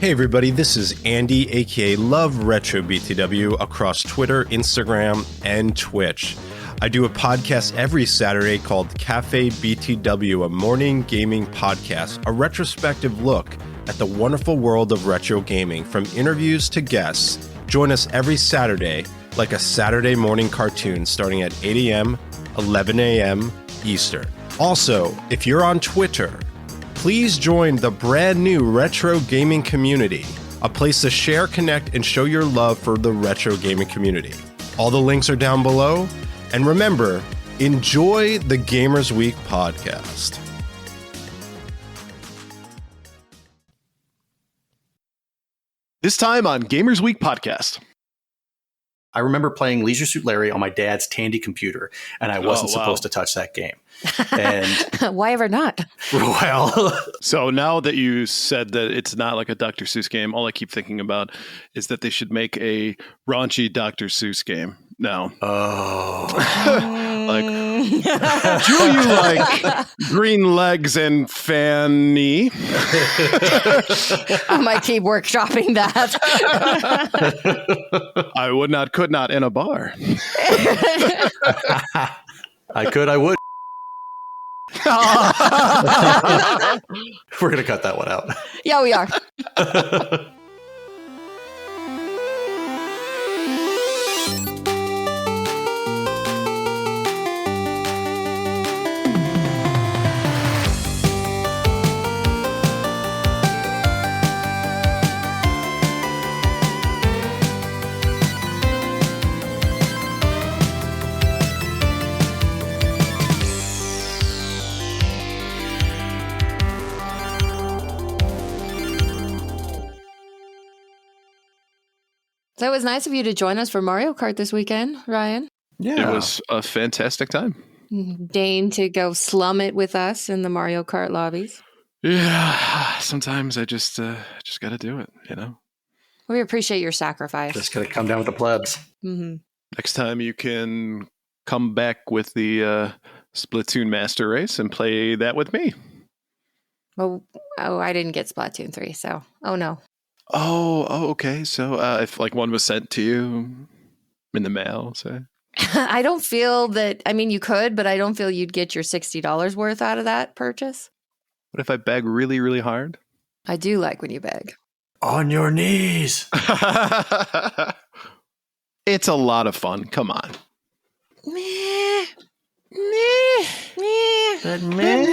Hey everybody, this is Andy, aka Love Retro BTW, across Twitter, Instagram, and Twitch. I do a podcast every Saturday called Cafe BTW, a morning gaming podcast, a retrospective look at the wonderful world of retro gaming, from interviews to guests. Join us every Saturday, like a Saturday morning cartoon, starting at 8 a.m., 11 a.m. Eastern. Also, if you're on Twitter, please join the brand new retro gaming community, a place to share, connect, and show your love for the retro gaming community. All the links are down below. And remember, enjoy the Gamers Week podcast. This time on Gamers Week podcast. I remember playing Leisure Suit Larry on my dad's Tandy computer, and I wasn't supposed to touch that game. And why ever not? Well, so now that you said that it's not like a Dr. Seuss game, all I keep thinking about is that they should make a raunchy Dr. Seuss game now. Oh. Like, do you like green legs and Fanny? I might keep workshopping that. I would not, could not in a bar. I could, I would. We're going to cut that one out. Yeah, we are. So it was nice of you to join us for Mario Kart this weekend, Ryan. Yeah. It was a fantastic time. Deign to go slum it with us in the Mario Kart lobbies. Yeah, sometimes I just got to do it, you know? We appreciate your sacrifice. Just going to come down with the plebs. Mm-hmm. Next time you can come back with the Splatoon Master Race and play that with me. Oh, I didn't get Splatoon 3, so, oh no. Oh, okay. So if like one was sent to you in the mail, say. I don't feel that, I mean, you could, but I don't feel you'd get your $60 worth out of that purchase. What if I beg really, really hard? I do like when you beg. On your knees. It's a lot of fun. Come on. Meh. Meh. Meh. But meh.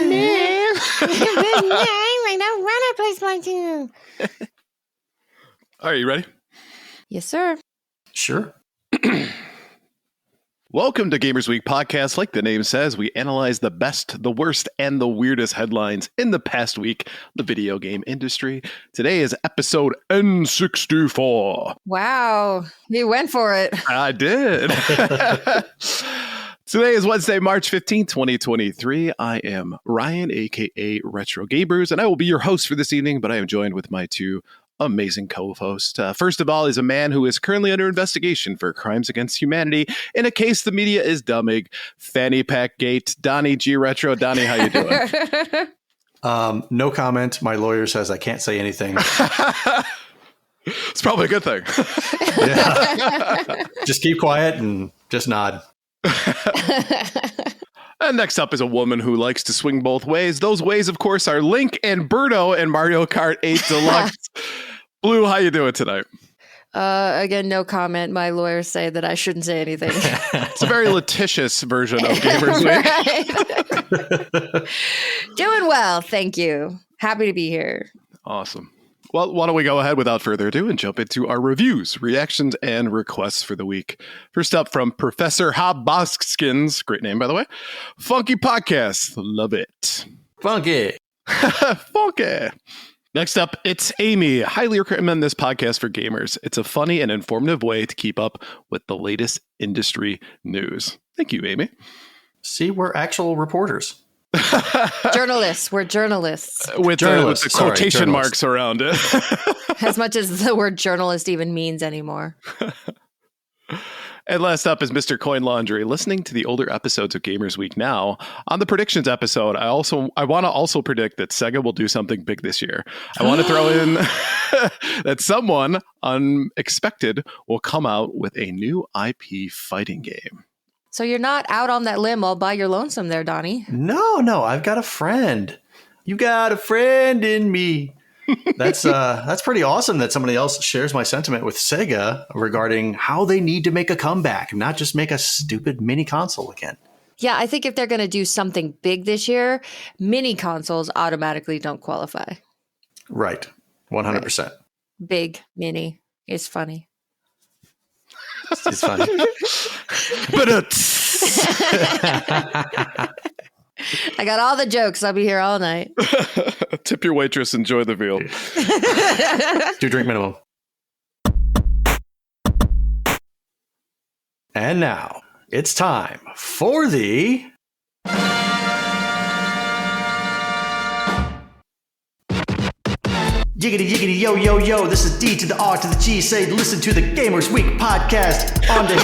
I don't want to play Splatoon. All right, you ready? Yes, sir. Sure. Welcome to Gamers Week podcast. Like the name says, we analyze the best, the worst, and the weirdest headlines in the past week, the video game industry. Today is episode N64. Wow. You went for it. I did. Today is Wednesday, March 15th, 2023. I am Ryan, a.k.a. Retro Gamers, and I will be your host for this evening, but I am joined with my two amazing co-host. First of all is a man who is currently under investigation for crimes against humanity in a case the media is dumbing. Fanny Pack Gate, Donnie G Retro. Donnie, how you doing? No comment. My lawyer says I can't say anything. It's probably a good thing. Yeah. Just keep quiet and just nod. And next up is a woman who likes to swing both ways. Those ways, of course, are Link and Birdo in Mario Kart 8 Deluxe. Blue, how you doing tonight? Again, no comment. My lawyers say that I shouldn't say anything. It's a very litigious version of Gamers Week. Doing well, thank you. Happy to be here. Awesome. Well, why don't we go ahead without further ado and jump into our reviews, reactions, and requests for the week. First up from Professor Hobboskins, great name, by the way. Funky Podcast, love it. Funky. Funky. Next up, it's Amy. Highly recommend this podcast for gamers. It's a funny and informative way to keep up with the latest industry news. Thank you, Amy. See, we're actual reporters. Journalists. We're journalists. With the quotation marks around it. As much as the word journalist even means anymore. And last up is Mr. Coin Laundry. Listening to the older episodes of Gamers Week now, on the predictions episode, I want to also predict that Sega will do something big this year. I want to throw in that someone unexpected will come out with a new IP fighting game. So you're not out on that limb all by your lonesome there, Donnie. No, I've got a friend. You got a friend in me. That's pretty awesome that somebody else shares my sentiment with Sega regarding how they need to make a comeback, not just make a stupid mini console again. Yeah, I think if they're going to do something big this year, mini consoles automatically don't qualify. Right. 100%. Right. Big, mini is funny. It's funny. But I got all the jokes. I'll be here all night. Tip your waitress. Enjoy the veal. 2 drink minimum. And now it's time for the Yiggity, yiggity, yo, yo, yo. This is D to the R to the G. Say, listen to the Gamers Week podcast on the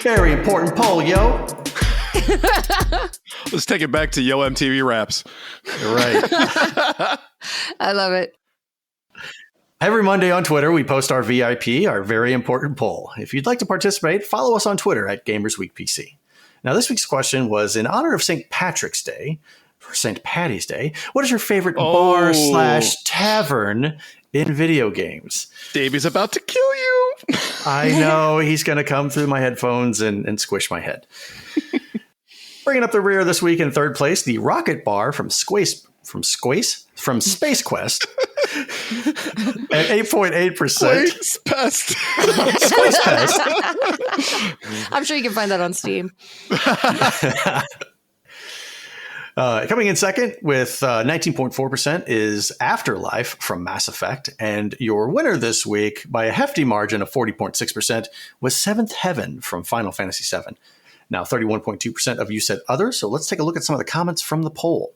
very important poll, yo. Let's take it back to Yo MTV Raps. Right. I love it. Every Monday on Twitter, we post our VIP, our very important poll. If you'd like to participate, follow us on Twitter at GamersWeekPC. Now, this week's question was in honor of St. Patrick's Day, or St. Patty's Day. What is your favorite bar/tavern in video games? Davey's about to kill you. I know. He's going to come through my headphones and squish my head. Bringing up the rear this week in third place, the Rocket Bar from Space Quest at 8.8%. Squace Pest. Squace Pest. I'm sure you can find that on Steam. Coming in second with 19.4% is Afterlife from Mass Effect. And your winner this week by a hefty margin of 40.6% was Seventh Heaven from Final Fantasy VII. Now, 31.2% of you said other. So let's take a look at some of the comments from the poll.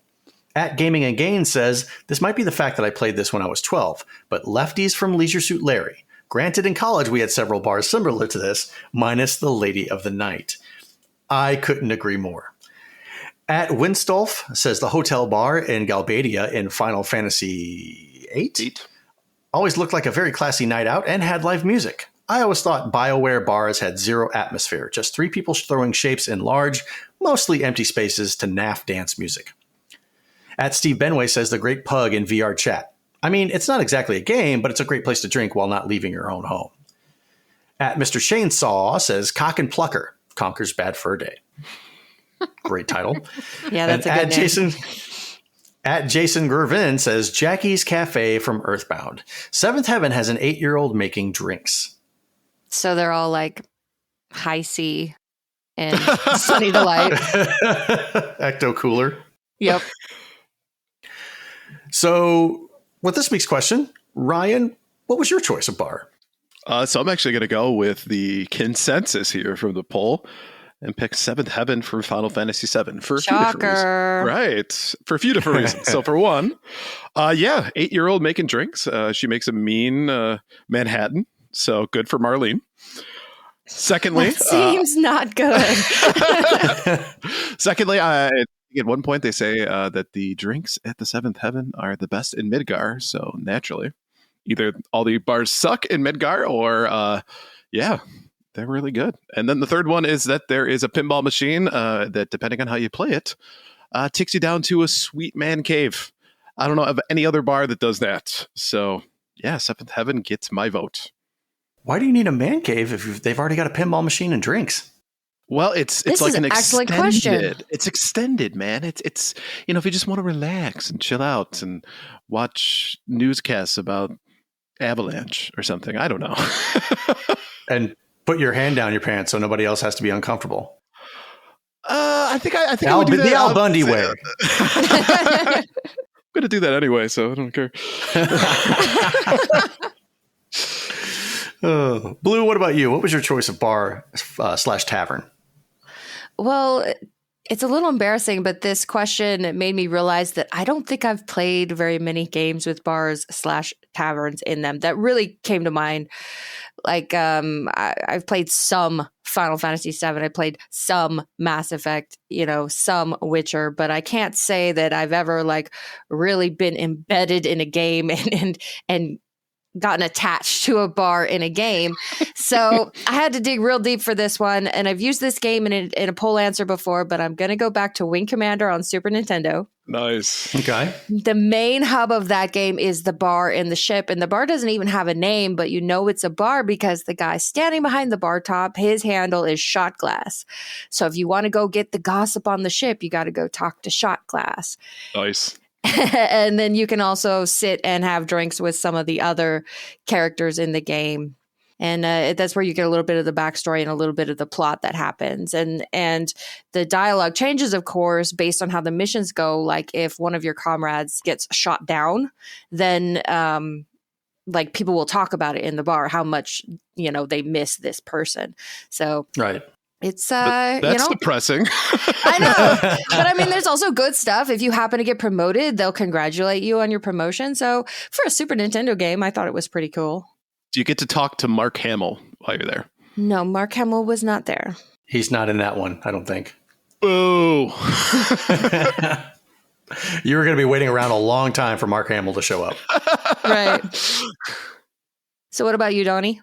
At Gaming and Gain says, this might be the fact that I played this when I was 12, but Lefties from Leisure Suit Larry. Granted, in college, we had several bars similar to this, minus the Lady of the Night. I couldn't agree more. At Winstolf says the hotel bar in Galbadia in Final Fantasy VIII always looked like a very classy night out and had live music. I always thought BioWare bars had zero atmosphere, just 3 people throwing shapes in large, mostly empty spaces to naff dance music. At Steve Benway says the Great Pug in VR chat. I mean, it's not exactly a game, but it's a great place to drink while not leaving your own home. At Mr. Chainsaw says Cock and Plucker conquers Bad Fur Day. Great title. Yeah, that's a good name. At Jason Gervin says Jackie's Cafe from Earthbound. Seventh Heaven has an 8-year-old making drinks. So they're all like high C and Sunny Delight. Ecto Cooler. Yep. So with this week's question, Ryan, what was your choice of bar? So I'm actually going to go with the consensus here from the poll and pick Seventh Heaven from Final Fantasy VII for a few different reasons. Right. For a few different reasons. So for one, 8-year-old making drinks. She makes a mean Manhattan. So good for Marlene. Secondly, that seems not good. Secondly, at one point they say that the drinks at the Seventh Heaven are the best in Midgar. So naturally, either all the bars suck in Midgar or, they're really good. And then the third one is that there is a pinball machine that, depending on how you play it, takes you down to a sweet man cave. I don't know of any other bar that does that. So, yeah, Seventh Heaven gets my vote. Why do you need a man cave if they've already got a pinball machine and drinks? Well, it's like an extended. Question. It's extended, man. It's if you just want to relax and chill out and watch newscasts about Avalanche or something. I don't know. And put your hand down your pants so nobody else has to be uncomfortable. I think I would do that. The Al Bundy way. I'm going to do that anyway, so I don't care. Blue, what about you? What was your choice of bar / tavern? Well, it's a little embarrassing, but this question made me realize that I don't think I've played very many games with bars / taverns in them. That really came to mind Like I've played some Final Fantasy VII. I played some Mass Effect, some Witcher, but I can't say that I've ever like really been embedded in a game and gotten attached to a bar in a game. So I had to dig real deep for this one. And I've used this game in a poll answer before, but I'm going to go back to Wing Commander on Super Nintendo. Nice. Okay. The main hub of that game is the bar in the ship. And the bar doesn't even have a name, but you know it's a bar because the guy standing behind the bar top, his handle is Shot Glass. So if you want to go get the gossip on the ship, you got to go talk to Shot Glass. Nice. And then you can also sit and have drinks with some of the other characters in the game. And that's where you get a little bit of the backstory and a little bit of the plot that happens. And the dialogue changes, of course, based on how the missions go. Like if one of your comrades gets shot down, then like people will talk about it in the bar, how much, they miss this person. So right. It's that's depressing. I know, but I mean, there's also good stuff. If you happen to get promoted, they'll congratulate you on your promotion. So for a Super Nintendo game, I thought it was pretty cool. Do you get to talk to Mark Hamill while you're there? No, Mark Hamill was not there. He's not in that one, I don't think. Boo! You were going to be waiting around a long time for Mark Hamill to show up. Right. So what about you, Donnie?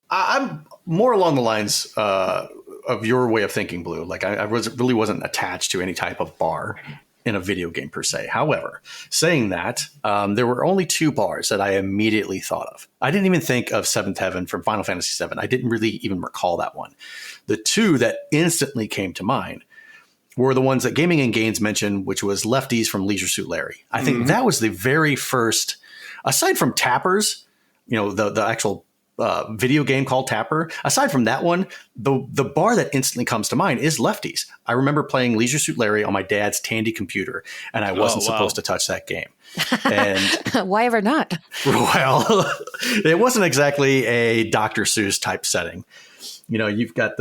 I'm more along the lines of your way of thinking, Blue. Like I really wasn't attached to any type of bar in a video game per se. However, saying that, there were only two bars that I immediately thought of. I didn't even think of Seventh Heaven from Final Fantasy VII. I didn't really even recall that one. The two that instantly came to mind were the ones that Gaming and Gains mentioned, which was Lefties from Leisure Suit Larry. I think that was the very first, aside from Tappers, the actual video game called Tapper. Aside from that one, the bar that instantly comes to mind is Lefties. I remember playing Leisure Suit Larry on my dad's Tandy computer, and I wasn't supposed to touch that game. And why ever not? Well, it wasn't exactly a Dr. Seuss type setting. You've got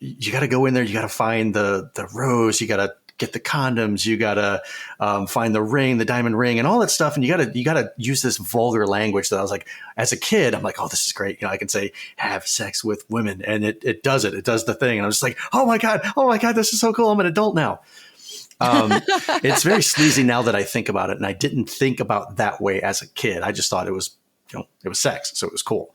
you got to go in there, you got to find the rose, you got to get the condoms, you got to find the ring, the diamond ring, and all that stuff. And you got to use this vulgar language that I was like, as a kid, I'm like, oh, this is great. I can say have sex with women, and it does it. It does the thing. And I'm just like, oh my God, this is so cool. I'm an adult now. It's very sleazy now that I think about it. And I didn't think about that way as a kid. I just thought it was, it was sex. So it was cool.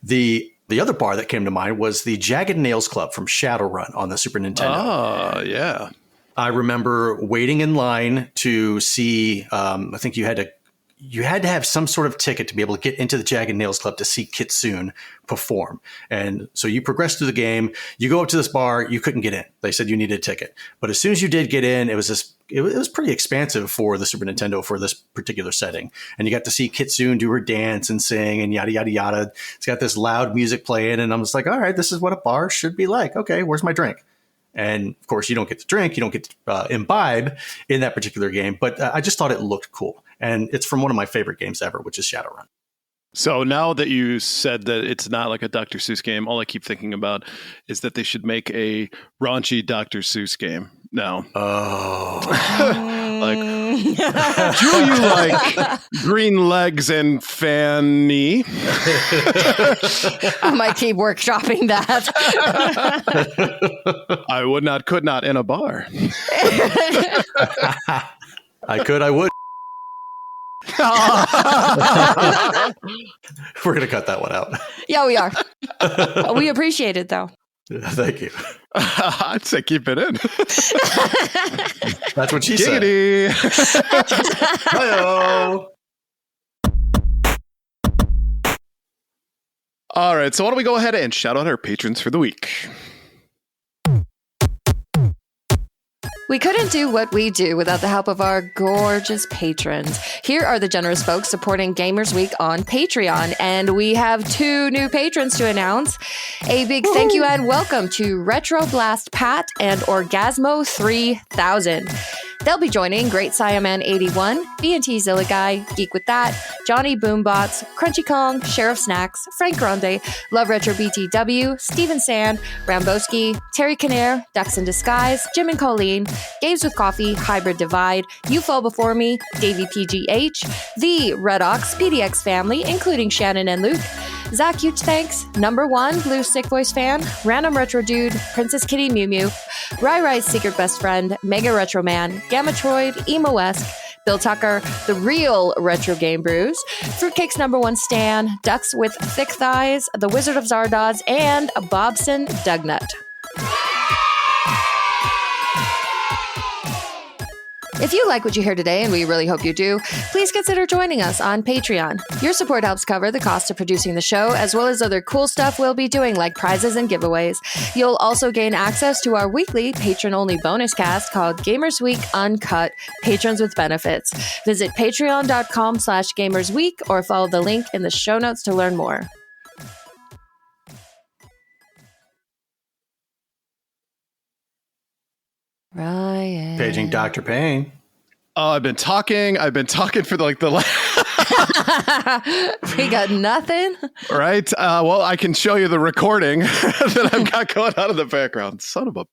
The other bar that came to mind was the Jagged Nails Club from Shadowrun on the Super Nintendo. Oh, yeah. I remember waiting in line to see, I think you had to have some sort of ticket to be able to get into the Jagged Nails Club to see Kitsune perform. And so you progress through the game, you go up to this bar, you couldn't get in. They said you needed a ticket. But as soon as you did get in, it was pretty expansive for the Super Nintendo for this particular setting. And you got to see Kitsune do her dance and sing and yada, yada, yada. It's got this loud music playing. And I'm just like, all right, this is what a bar should be like. Okay, where's my drink? And of course, you don't get to drink, you don't get to imbibe in that particular game. But I just thought it looked cool. And it's from one of my favorite games ever, which is Shadowrun. So now that you said that it's not like a Dr. Seuss game, all I keep thinking about is that they should make a raunchy Dr. Seuss game now. Oh. Like, do you like green legs and Fanny? I might keep workshopping that. I would not, could not in a bar. I could, I would. We're going to cut that one out. Yeah, we are. We appreciate it, though. Thank you. I'd say keep it in. That's what she said. Hello. All right, so why don't we go ahead and shout out our patrons for the week. We couldn't do what we do without the help of our gorgeous patrons. Here are the generous folks supporting Gamers Week on Patreon, and we have 2 new patrons to announce. A big thank you and welcome to Retro Blast Pat and Orgasmo 3000. They'll be joining Great Siaman 81, B&T Zilla Guy, Geek With That, Johnny Boombots, Crunchy Kong, Sheriff Snacks, Frank Grande, Love Retro BTW, Steven Sand, Ramboski, Terry Kinnair, Ducks in Disguise, Jim and Colleen, Games with Coffee, Hybrid Divide, You Fall Before Me, Davey PGH, The Red Ox PDX family, including Shannon and Luke, Zach, huge thanks. Number 1, Blue Stick Voice Fan, Random Retro Dude, Princess Kitty Mew Mew, Rai Rai's Secret Best Friend, Mega Retro Man, Gamma Troid, Emo-esque, Bill Tucker, The Real Retro Game Brews, Fruitcake's number 1 Stan, Ducks with Thick Thighs, The Wizard of Zardoz, and Bobson Dugnut. If you like what you hear today, and we really hope you do, please consider joining us on Patreon. Your support helps cover the cost of producing the show, as well as other cool stuff we'll be doing like prizes and giveaways. You'll also gain access to our weekly patron-only bonus cast called Gamers Week Uncut, Patrons with Benefits. Visit patreon.com/gamersweek or follow the link in the show notes to learn more. Ryan. Paging Dr. Payne. Oh, I've been talking for the We got nothing. right. Well, I can show you the recording that I've got going on in the background. Son of a.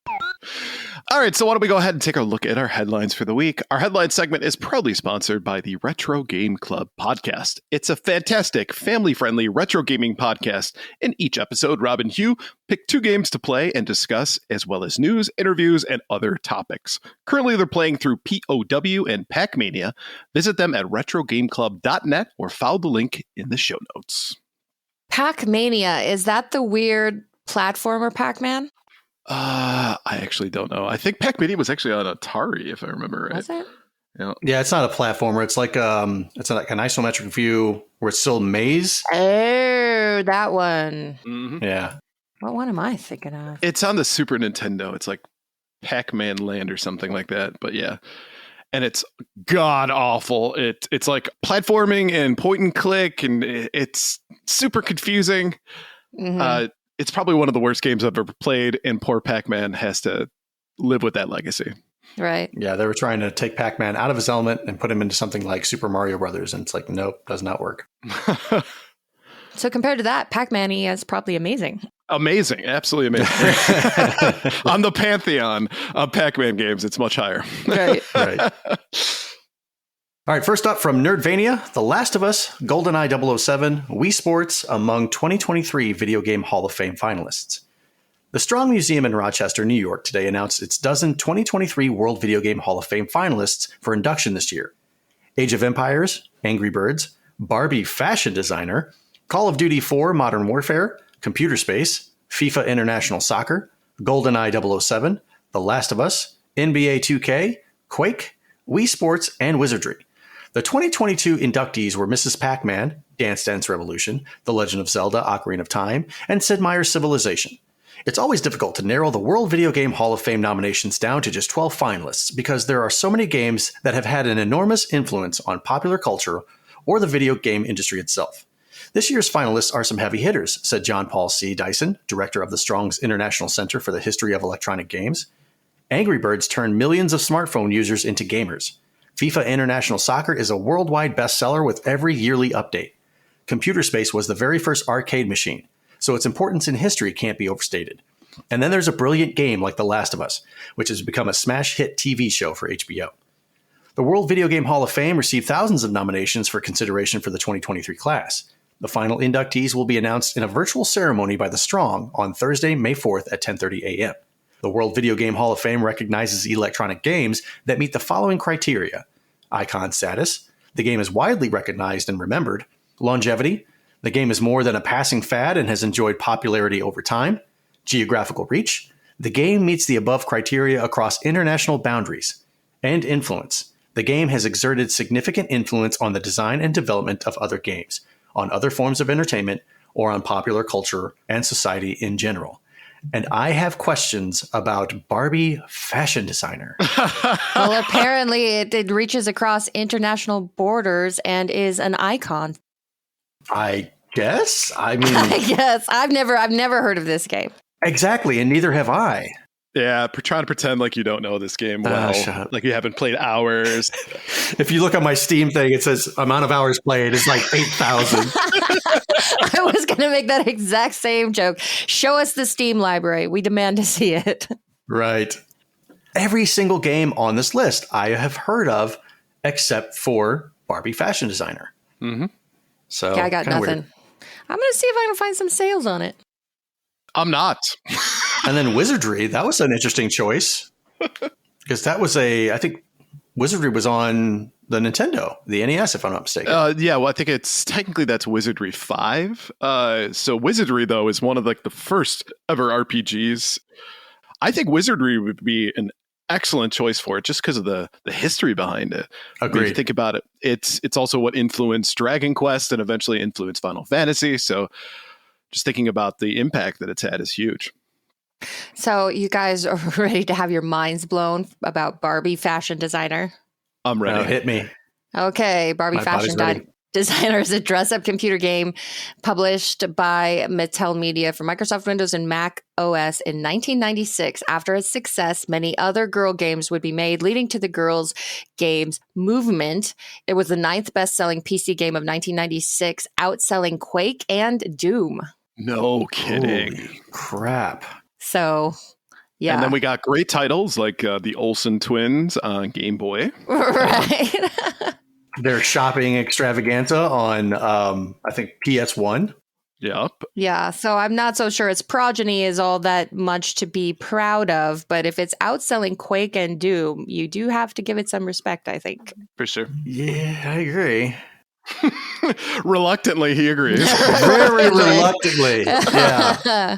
All right, so why don't we go ahead and take a look at our headlines for the week. Our headline segment is proudly sponsored by the Retro Game Club podcast. It's a fantastic, family-friendly retro gaming podcast. In each episode, Rob and Hugh pick 2 games to play and discuss, as well as news, interviews, and other topics. Currently, they're playing through POW and Pac-Mania. Visit them at retrogameclub.net or follow the link in the show notes. Pac-Mania, is that the weird platformer Pac-Man? I actually don't know. I think Pac-Mania was actually on Atari, if I remember right. Was it? Yeah, it's not a platformer. It's like an isometric view where it's still maze. Oh, that one. Mm-hmm. Yeah. What one am I thinking of? It's on the Super Nintendo. It's like Pac-Man Land or something like that. But yeah. And it's god awful. It's like platforming and point and click, and it's super confusing. Mm-hmm. It's probably one of the worst games I've ever played, and poor Pac-Man has to live with that legacy. Right. Yeah, they were trying to take Pac-Man out of his element and put him into something like Super Mario Brothers, and it's like, nope, does not work. So compared to that, Pac-Man-y is probably amazing. Amazing. Absolutely amazing. On the pantheon of Pac-Man games, it's much higher. Right. Right. All right, first up from Nerdvania, The Last of Us, GoldenEye 007, Wii Sports among 2023 Video Game Hall of Fame finalists. The Strong Museum in Rochester, New York today announced its dozen 2023 World Video Game Hall of Fame finalists for induction this year. Age of Empires, Angry Birds, Barbie Fashion Designer, Call of Duty 4 Modern Warfare, Computer Space, FIFA International Soccer, GoldenEye 007, The Last of Us, NBA 2K, Quake, Wii Sports, and Wizardry. The 2022 inductees were Mrs. Pac-Man, Dance Dance Revolution, The Legend of Zelda, Ocarina of Time, and Sid Meier's Civilization. It's always difficult to narrow the World Video Game Hall of Fame nominations down to just 12 finalists because there are so many games that have had an enormous influence on popular culture or the video game industry itself. This year's finalists are some heavy hitters, said John Paul C. Dyson, director of the Strong's International Center for the History of Electronic Games. Angry Birds turned millions of smartphone users into gamers. FIFA International Soccer is a worldwide bestseller with every yearly update. Computer Space was the very first arcade machine, so its importance in history can't be overstated. And then there's a brilliant game like The Last of Us, which has become a smash hit TV show for HBO. The World Video Game Hall of Fame received thousands of nominations for consideration for the 2023 class. The final inductees will be announced in a virtual ceremony by The Strong on Thursday, May 4th at 10:30 a.m. The World Video Game Hall of Fame recognizes electronic games that meet the following criteria: icon status, the game is widely recognized and remembered; longevity, the game is more than a passing fad and has enjoyed popularity over time; geographical reach, the game meets the above criteria across international boundaries; and influence, the game has exerted significant influence on the design and development of other games, on other forms of entertainment, or on popular culture and society in general. And I have questions about Barbie Fashion Designer. Well, apparently it reaches across international borders and is an icon. I guess. I mean, I guess. I've never heard of this game. Exactly, and neither have I. Yeah, trying to pretend like you don't know this game well, like you haven't played hours. If you look at my Steam thing, it says amount of hours played is like 8,000. I was going to make that exact same joke. Show us the Steam library. We demand to see it. Right. Every single game on this list I have heard of, except for Barbie Fashion Designer. Mm-hmm. So Yeah, I got nothing. weird. I'm going to see if I can find some sales on it. I'm not. And then Wizardry, that was an interesting choice. Because that was I think Wizardry was on the Nintendo, the NES, if I'm not mistaken. Yeah, well, I think that's Wizardry 5. So Wizardry, though, is one of like the first ever RPGs. I think Wizardry would be an excellent choice for it just because of the history behind it. Agreed. I mean, if you think about it, it's also what influenced Dragon Quest and eventually influenced Final Fantasy. So just thinking about the impact that it's had is huge. So you guys are ready to have your minds blown about Barbie fashion designer? I'm ready. Hit me. Okay, Barbie My fashion body's ready. designer is a dress-up computer game published by Mattel Media for Microsoft Windows and Mac OS in 1996. After its success, many other girl games would be made, leading to the girls' games movement. It was the 9th best-selling PC game of 1996, outselling Quake and Doom. No kidding. Holy crap. So, yeah. And then we got great titles like the Olsen twins on Game Boy. Right. Their shopping extravaganza on, I think, PS1. Yep. Yeah, so I'm not so sure its progeny is all that much to be proud of, but if it's outselling Quake and Doom, you do have to give it some respect, I think. For sure. Yeah, I agree. Reluctantly, he agrees. Very reluctantly. Yeah.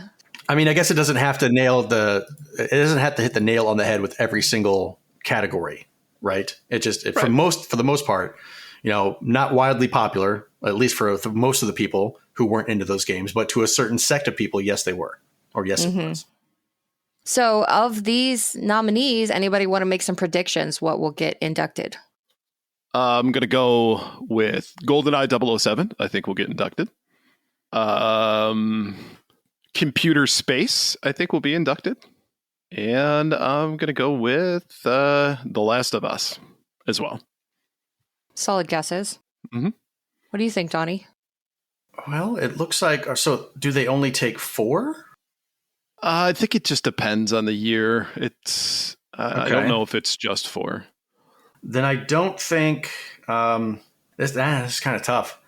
I mean, I guess it doesn't have to it doesn't have to hit the nail on the head with every single category, right? For the most part, not widely popular, at least for most of the people who weren't into those games, but to a certain sect of people, yes, they were, or yes, it was. So of these nominees, anybody want to make some predictions? What will get inducted? I'm going to go with GoldenEye 007. I think we'll get inducted. Computer Space, I think, will be inducted. And I'm going to go with The Last of Us as well. Solid guesses. Mm-hmm. What do you think, Donnie? Well, it looks like... So do they only take 4? I think it just depends on the year. It's I don't know if it's just 4. Then I don't think... This is kind of tough.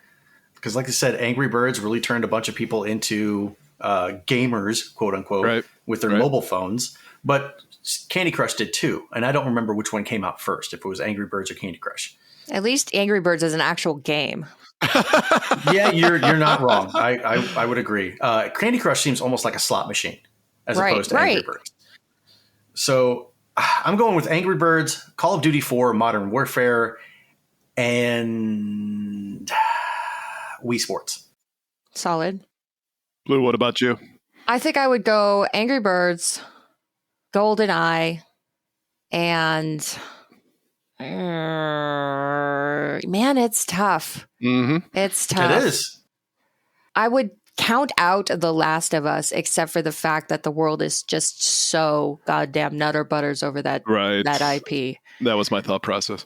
Because like I said, Angry Birds really turned a bunch of people into... gamers, quote unquote, with their mobile phones, but Candy Crush did too. And I don't remember which one came out first, if it was Angry Birds or Candy Crush. At least Angry Birds is an actual game. Yeah, you're not wrong. I would agree. Candy Crush seems almost like a slot machine as opposed to Angry Birds. So I'm going with Angry Birds, Call of Duty 4, Modern Warfare, and Wii Sports. Solid. Blue, what about you? I think I would go Angry Birds, GoldenEye, and man, it's tough. Mm-hmm. It's tough. It is. I would count out The Last of Us, except for the fact that the world is just so goddamn nutter butters over that IP. That was my thought process.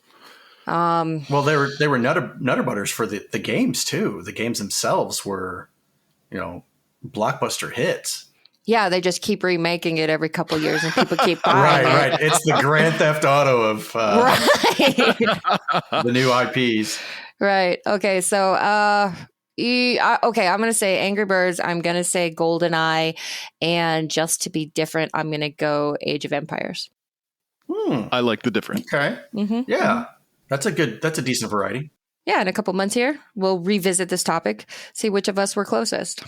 Well, they were nutter butters for the games too. The games themselves were, blockbuster hits. Yeah, they just keep remaking it every couple of years, and people keep buying it. Right. It's the Grand Theft Auto of the new IPs. Right. Okay. So, okay, I'm going to say Angry Birds. I'm going to say GoldenEye, and just to be different, I'm going to go Age of Empires. I like the different. Okay. Mm-hmm. Yeah, that's a decent variety. Yeah, in a couple months here, we'll revisit this topic, see which of us were closest.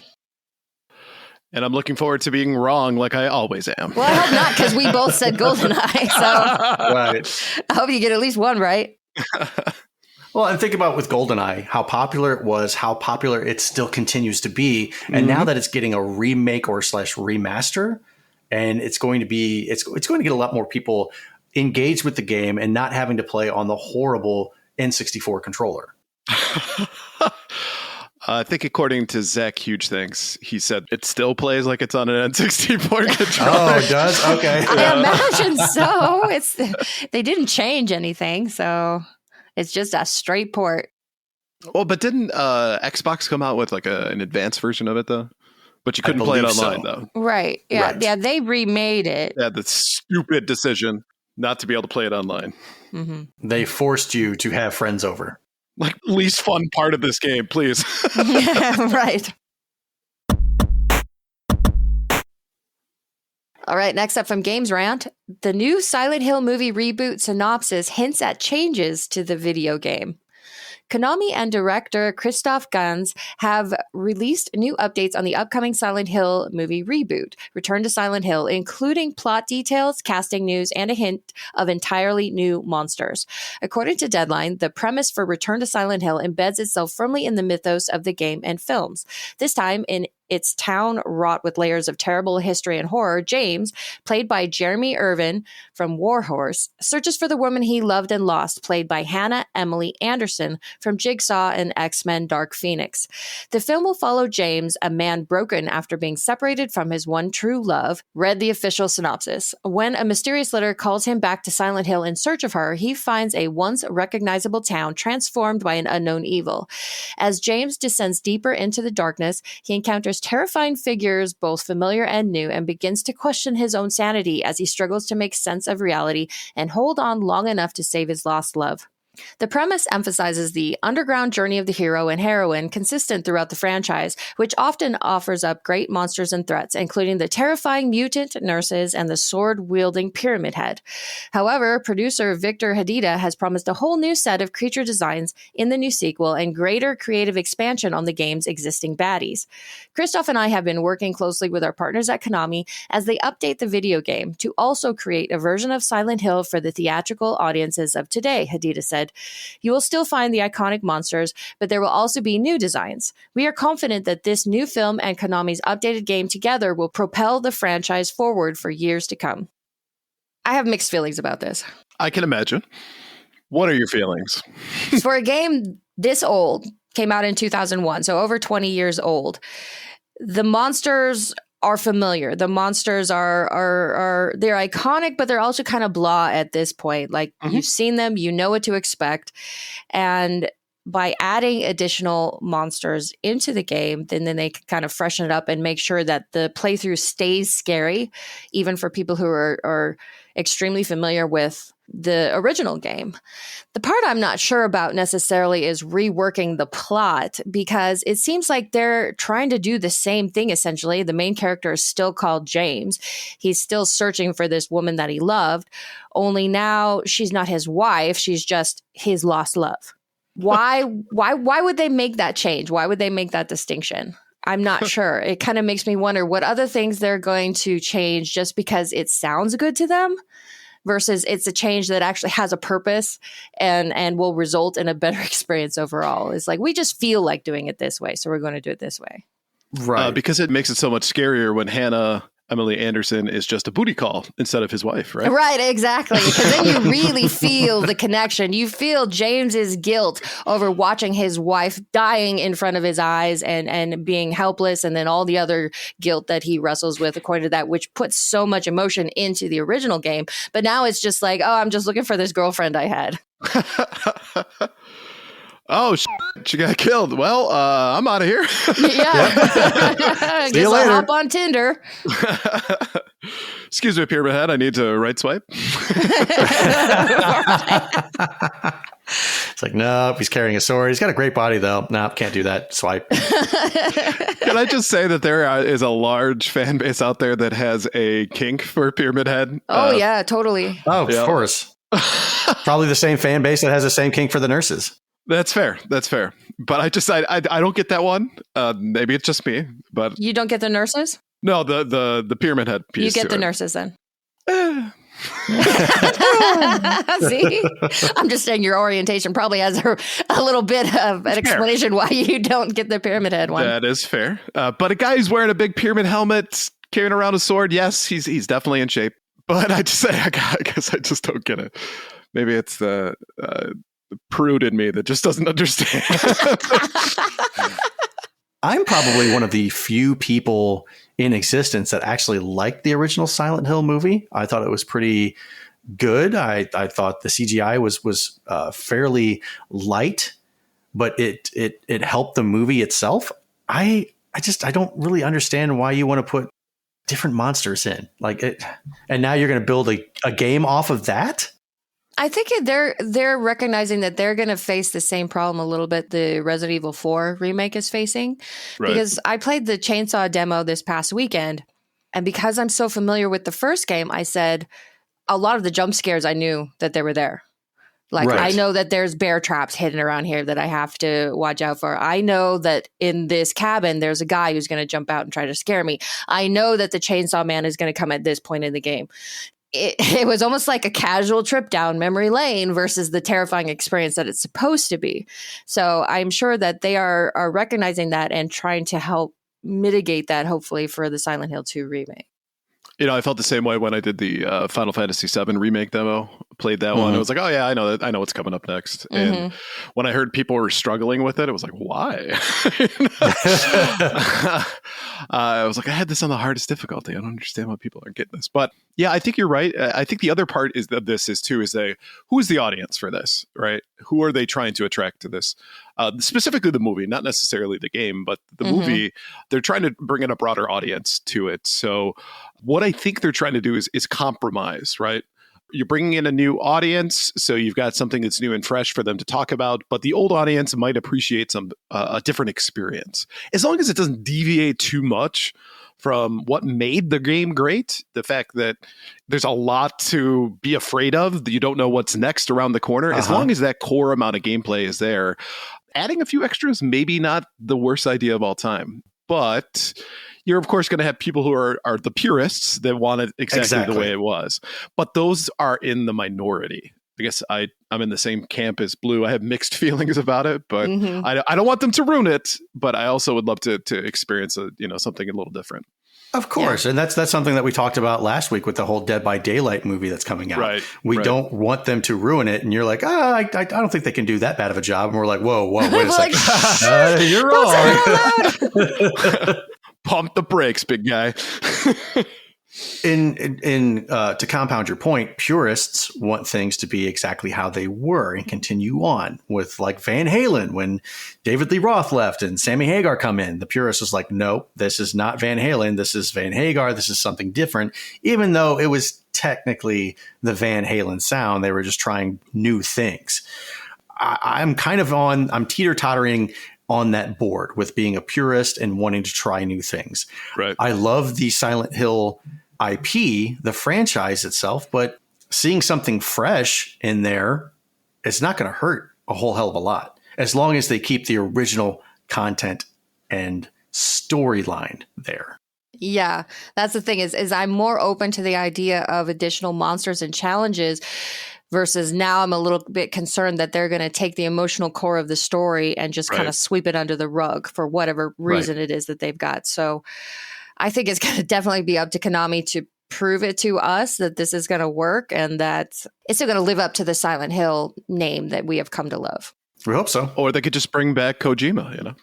And I'm looking forward to being wrong like I always am. Well, I hope not, because we both said GoldenEye. So Right. I hope you get at least one right. Well, and think about with GoldenEye, how popular it was, how popular it still continues to be. And now that it's getting a remake or / remaster, and it's going to get a lot more people engaged with the game and not having to play on the horrible N64 controller. I think according to Zach Huge Things, he said it still plays like it's on an N64 controller. Oh, it does? Okay. I imagine so. They didn't change anything, so it's just a straight port. Well, but didn't Xbox come out with like an advanced version of it though? But you couldn't play it online though. Right. Yeah. Right. Yeah. They remade it. They had the stupid decision not to be able to play it online. Mm-hmm. They forced you to have friends over. Like, least fun part of this game, please. Yeah, right. All right, next up from Games Rant, the new Silent Hill movie reboot synopsis hints at changes to the video game. Konami and director Christoph Gans have released new updates on the upcoming Silent Hill movie reboot, Return to Silent Hill, including plot details, casting news, and a hint of entirely new monsters. According to Deadline, the premise for Return to Silent Hill embeds itself firmly in the mythos of the game and films. This time, in its town wrought with layers of terrible history and horror, James, played by Jeremy Irvin from Warhorse, searches for the woman he loved and lost, played by Hannah Emily Anderson from Jigsaw and X-Men Dark Phoenix. The film will follow James, a man broken after being separated from his one true love, read the official synopsis. When a mysterious letter calls him back to Silent Hill in search of her, he finds a once recognizable town transformed by an unknown evil. As James descends deeper into the darkness, he encounters terrifying figures, both familiar and new, and begins to question his own sanity as he struggles to make sense of reality and hold on long enough to save his lost love. The premise emphasizes the underground journey of the hero and heroine consistent throughout the franchise, which often offers up great monsters and threats, including the terrifying mutant nurses and the sword-wielding Pyramid Head. However, producer Victor Hadida has promised a whole new set of creature designs in the new sequel and greater creative expansion on the game's existing baddies. Christoph and I have been working closely with our partners at Konami as they update the video game to also create a version of Silent Hill for the theatrical audiences of today, Hadida said. You will still find the iconic monsters, but there will also be new designs. We are confident that this new film and Konami's updated game together will propel the franchise forward for years to come. I have mixed feelings about this. I can imagine. What are your feelings? For a game this old, came out in 2001, so over 20 years old, the monsters are familiar. The monsters are they're iconic, but they're also kind of blah at this point. Like you've seen them, you know what to expect. And by adding additional monsters into the game, then they can kind of freshen it up and make sure that the playthrough stays scary, even for people who are extremely familiar with the original game. The part I'm not sure about necessarily is reworking the plot, because it seems like they're trying to do the same thing essentially. The main character is still called James. He's still searching for this woman that he loved, only now she's not his wife, she's just his lost love. Why would they make that change? Why would they make that distinction? I'm not sure. It kind of makes me wonder what other things they're going to change just because it sounds good to them, versus it's a change that actually has a purpose and will result in a better experience overall. It's like, we just feel like doing it this way, so we're going to do it this way. Right. Because it makes it so much scarier when Hannah Emily Anderson is just a booty call instead of his wife, right? Right, exactly. Because then you really feel the connection. You feel James's guilt over watching his wife dying in front of his eyes and being helpless, and then all the other guilt that he wrestles with according to that, which puts so much emotion into the original game. But now it's just like, oh, I'm just looking for this girlfriend I had. Oh, she got killed. Well, I'm out of here. Yeah. See you later. I'll hop on Tinder. Excuse me, Pyramid Head. I need to right swipe. It's like, nope, he's carrying a sword. He's got a great body, though. Nope, can't do that. Swipe. Can I just say that there is a large fan base out there that has a kink for Pyramid Head? Oh, yeah, totally. Oh, of course. Probably the same fan base that has the same kink for the nurses. That's fair. That's fair. But I don't get that one. Maybe it's just me. But You don't get the nurses? no, the Pyramid Head piece. You get to the it. nurses then. See? I'm just saying your orientation probably has a little bit of an explanation why you don't get the Pyramid Head one. That is fair. But a guy who's wearing a big pyramid helmet, carrying around a sword, yes, he's definitely in shape. But I guess I just don't get it. Maybe it's the prude in me that just doesn't understand. I'm probably one of the few people in existence that actually liked the original Silent Hill movie. I thought it was pretty good. I thought the CGI was fairly light, but it helped the movie itself. I don't really understand why you want to put different monsters in like it, and now you're going to build a game off of that. I think they're recognizing that they're going to face the same problem a little bit the Resident Evil 4 remake is facing. Right. Because I played the Chainsaw demo this past weekend, and because I'm so familiar with the first game, I said a lot of the jump scares I knew that they were there. Like, Right. I know that there's bear traps hidden around here that I have to watch out for. I know that in this cabin, there's a guy who's going to jump out and try to scare me. I know that the chainsaw man is going to come at this point in the game. It was almost like a casual trip down memory lane versus the terrifying experience that it's supposed to be. So I'm sure that they are recognizing that and trying to help mitigate that, hopefully, for the Silent Hill 2 remake. You know, I felt the same way when I did the Final Fantasy VII remake demo. Played that one. I was like, oh yeah, I know that. I know what's coming up next. And when I heard people were struggling with it, it was like, why? I was like, I had this on the hardest difficulty. I don't understand why people aren't getting this. But yeah, I think you're right. I think the other part is that this is too is who is the audience for this, right? Who are they trying to attract to this? Specifically the movie, not necessarily the game, but the movie. They're trying to bring in a broader audience to it. So what I think they're trying to do is compromise, right? You're bringing in a new audience, so you've got something that's new and fresh for them to talk about, but the old audience might appreciate a different experience. As long as it doesn't deviate too much from what made the game great, the fact that there's a lot to be afraid of, that you don't know what's next around the corner, as long as that core amount of gameplay is there, adding a few extras, maybe not the worst idea of all time. But you're, of course, going to have people who are the purists that want it exactly the way it was. But those are in the minority. I guess I'm in the same camp as Blue. I have mixed feelings about it, but I don't want them to ruin it. But I also would love to experience something a little different. Of course. Yeah. And that's something that we talked about last week with the whole Dead by Daylight movie that's coming out. Right. We don't want them to ruin it. And you're like, I don't think they can do that bad of a job. And we're like, whoa, wait a second. You're wrong. Pump the brakes, big guy. To compound your point, purists want things to be exactly how they were and continue on with like Van Halen. When David Lee Roth left and Sammy Hagar come in, the purist was like, no, this is not Van Halen. This is Van Hagar. This is something different. Even though it was technically the Van Halen sound, they were just trying new things. I'm teeter-tottering on that board with being a purist and wanting to try new things. Right. I love the Silent Hill IP, the franchise itself, but seeing something fresh in there, it's not going to hurt a whole hell of a lot, as long as they keep the original content and storyline there. Yeah, that's the thing is I'm more open to the idea of additional monsters and challenges versus now I'm a little bit concerned that they're going to take the emotional core of the story and just kind of sweep it under the rug for whatever reason it is that they've got. So I think it's going to definitely be up to Konami to prove it to us that this is going to work and that it's still going to live up to the Silent Hill name that we have come to love. We hope so. Or they could just bring back Kojima,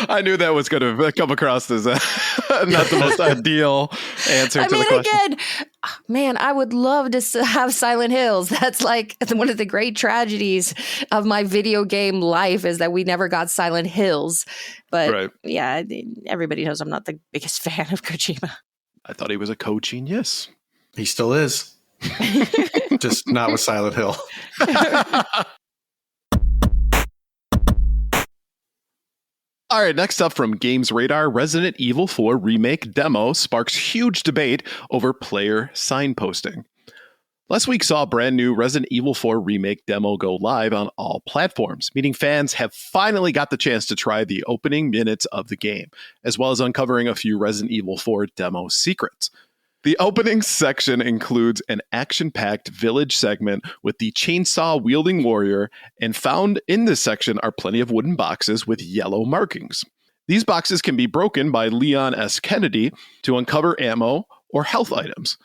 I knew that was going to come across as not the most ideal answer to the question. Again, man, I would love to have Silent Hills. That's like one of the great tragedies of my video game life is that we never got Silent Hills. But yeah, everybody knows I'm not the biggest fan of Kojima. I thought he was a co-genius. He still is. Just not with Silent Hill. All right, next up from Games Radar, Resident Evil 4 Remake demo sparks huge debate over player signposting. Last week saw a brand new Resident Evil 4 Remake demo go live on all platforms, meaning fans have finally got the chance to try the opening minutes of the game, as well as uncovering a few Resident Evil 4 demo secrets. The opening section includes an action-packed village segment with the chainsaw-wielding warrior, and found in this section are plenty of wooden boxes with yellow markings. These boxes can be broken by Leon S. Kennedy to uncover ammo or health items.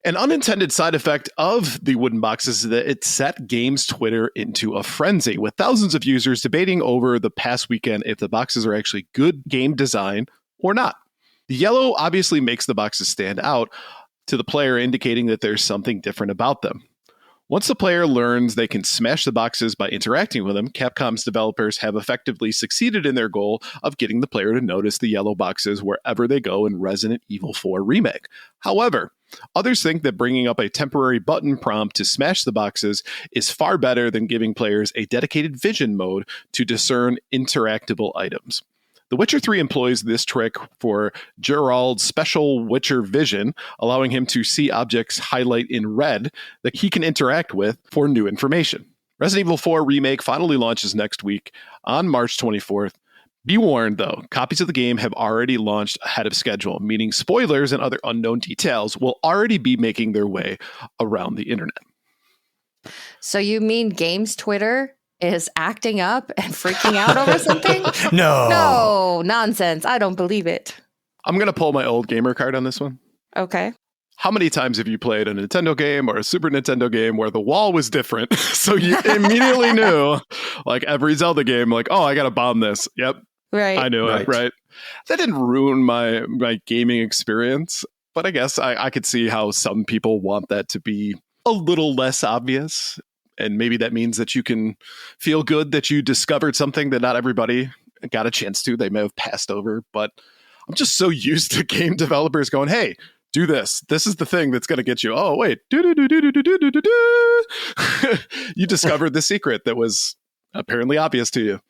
An unintended side effect of the wooden boxes is that it set Games Twitter into a frenzy, with thousands of users debating over the past weekend if the boxes are actually good game design or not. The yellow obviously makes the boxes stand out to the player, indicating that there's something different about them. Once the player learns they can smash the boxes by interacting with them, Capcom's developers have effectively succeeded in their goal of getting the player to notice the yellow boxes wherever they go in Resident Evil 4 Remake. However, Others think that bringing up a temporary button prompt to smash the boxes is far better than giving players a dedicated vision mode to discern interactable items. The Witcher 3 employs this trick for Gerald's special Witcher vision, allowing him to see objects highlight in red that he can interact with for new information. Resident Evil 4 Remake finally launches next week on March 24th. Be warned, though, copies of the game have already launched ahead of schedule, meaning spoilers and other unknown details will already be making their way around the internet. So you mean Games Twitter is acting up and freaking out over something? No, nonsense. I don't believe it. I'm going to pull my old gamer card on this one. Okay. How many times have you played a Nintendo game or a Super Nintendo game where the wall was different? So you immediately knew, like every Zelda game, like, oh, I got to bomb this. Yep. Right. I knew it, right? That didn't ruin my gaming experience, but I guess I could see how some people want that to be a little less obvious. And maybe that means that you can feel good that you discovered something that not everybody got a chance to. They may have passed over, but I'm just so used to game developers going, hey, do this. This is the thing that's going to get you. Oh, wait. You discovered the secret that was apparently obvious to you.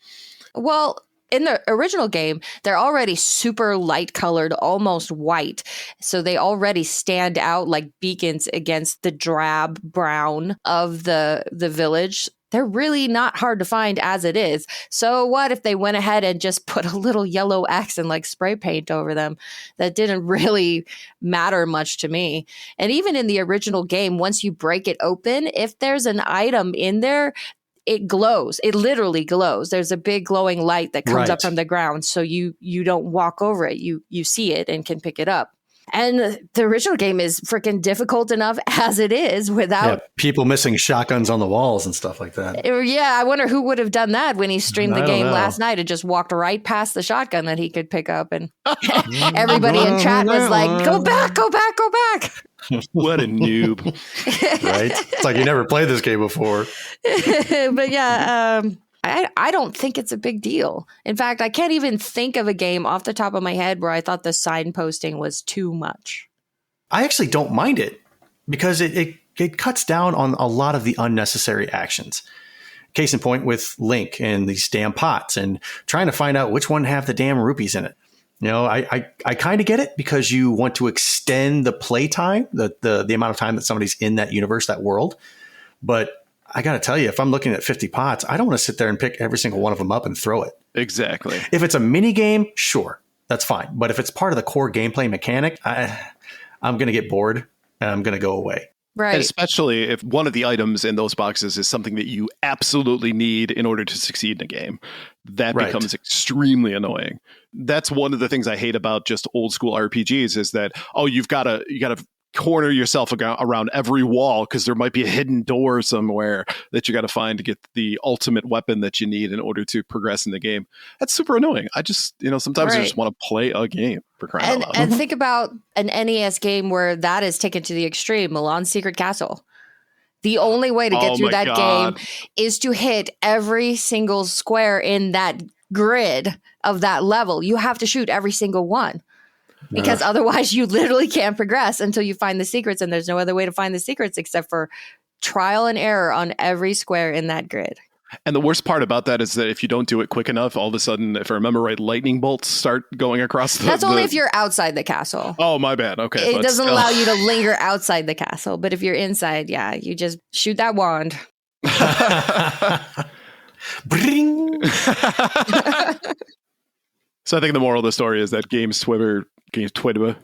Well, in the original game, they're already super light colored, almost white. So they already stand out like beacons against the drab brown of the village. They're really not hard to find as it is. So what if they went ahead and just put a little yellow X and like spray paint over them? That didn't really matter much to me. And even in the original game, once you break it open, if there's an item in there, it glows. It literally glows. There's a big glowing light that comes up from the ground. So you don't walk over it. You see it and can pick it up. And the original game is freaking difficult enough as it is without people missing shotguns on the walls and stuff like that. Yeah, I wonder who would have done that when he streamed the game last night and just walked right past the shotgun that he could pick up. And everybody in chat was like, go back, go back, go back. What a noob. Right? It's like you never played this game before. But yeah, I don't think it's a big deal. In fact, I can't even think of a game off the top of my head where I thought the signposting was too much. I actually don't mind it because it cuts down on a lot of the unnecessary actions. Case in point with Link and these damn pots and trying to find out which one have the damn rupees in it. You know, I kind of get it because you want to extend the play time, the amount of time that somebody's in that universe, that world. But I got to tell you, if I'm looking at 50 pots, I don't want to sit there and pick every single one of them up and throw it. Exactly. If it's a mini game, sure, that's fine. But if it's part of the core gameplay mechanic, I'm going to get bored and I'm going to go away. Right. And especially if one of the items in those boxes is something that you absolutely need in order to succeed in a game, that becomes extremely annoying. That's one of the things I hate about just old school RPGs is that, oh, you got to corner yourself around every wall because there might be a hidden door somewhere that you got to find to get the ultimate weapon that you need in order to progress in the game. That's super annoying. I just, sometimes I just want to play a game for crying out loud. And think about an NES game where that is taken to the extreme, Milan's Secret Castle. The only way to get through that game is to hit every single square in that grid of that level. You have to shoot every single one. Because otherwise you literally can't progress until you find the secrets, and there's no other way to find the secrets except for trial and error on every square in that grid. And the worst part about that is that if you don't do it quick enough, all of a sudden, if I remember right, lightning bolts start going across the... That's only if you're outside the castle. Oh, my bad. Okay. It doesn't allow you to linger outside the castle. But if you're inside, you just shoot that wand. Bring. So I think the moral of the story is that Games Twitter, Games Twitter,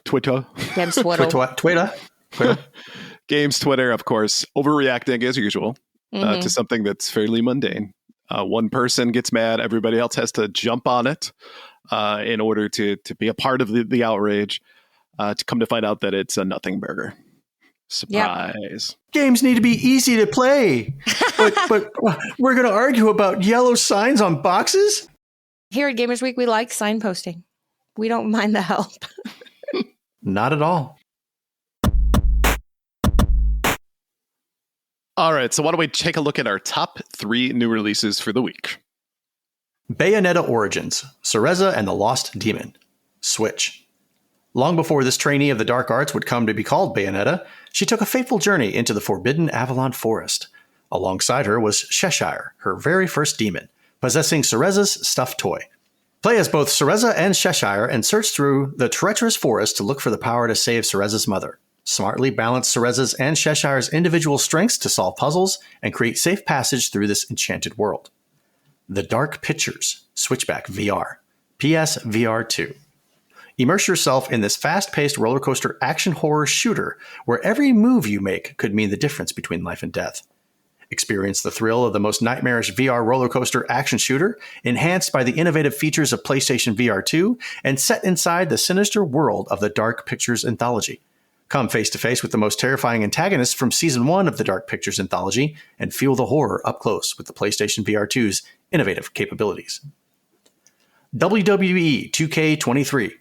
of course, overreacting as usual to something that's fairly mundane. One person gets mad, everybody else has to jump on it in order to be a part of the outrage, to come to find out that it's a nothing burger. Surprise. Yep. Games need to be easy to play. But we're going to argue about yellow signs on boxes? Here at Gamers Week, we like signposting. We don't mind the help. Not at all. All right, so why don't we take a look at our top 3 new releases for the week? Bayonetta Origins, Cereza and the Lost Demon, Switch. Long before this trainee of the dark arts would come to be called Bayonetta, she took a fateful journey into the forbidden Avalon Forest. Alongside her was Cheshire, her very first demon, possessing Cereza's stuffed toy. Play as both Cereza and Cheshire and search through the treacherous forest to look for the power to save Cereza's mother. Smartly balance Cereza's and Cheshire's individual strengths to solve puzzles and create safe passage through this enchanted world. The Dark Pictures Switchback VR. PS VR 2. Immerse yourself in this fast-paced roller coaster action horror shooter where every move you make could mean the difference between life and death. Experience the thrill of the most nightmarish VR roller coaster action shooter, enhanced by the innovative features of PlayStation VR 2 and set inside the sinister world of the Dark Pictures anthology. Come face to face with the most terrifying antagonists from Season 1 of the Dark Pictures anthology and feel the horror up close with the PlayStation VR 2's innovative capabilities. WWE 2K23.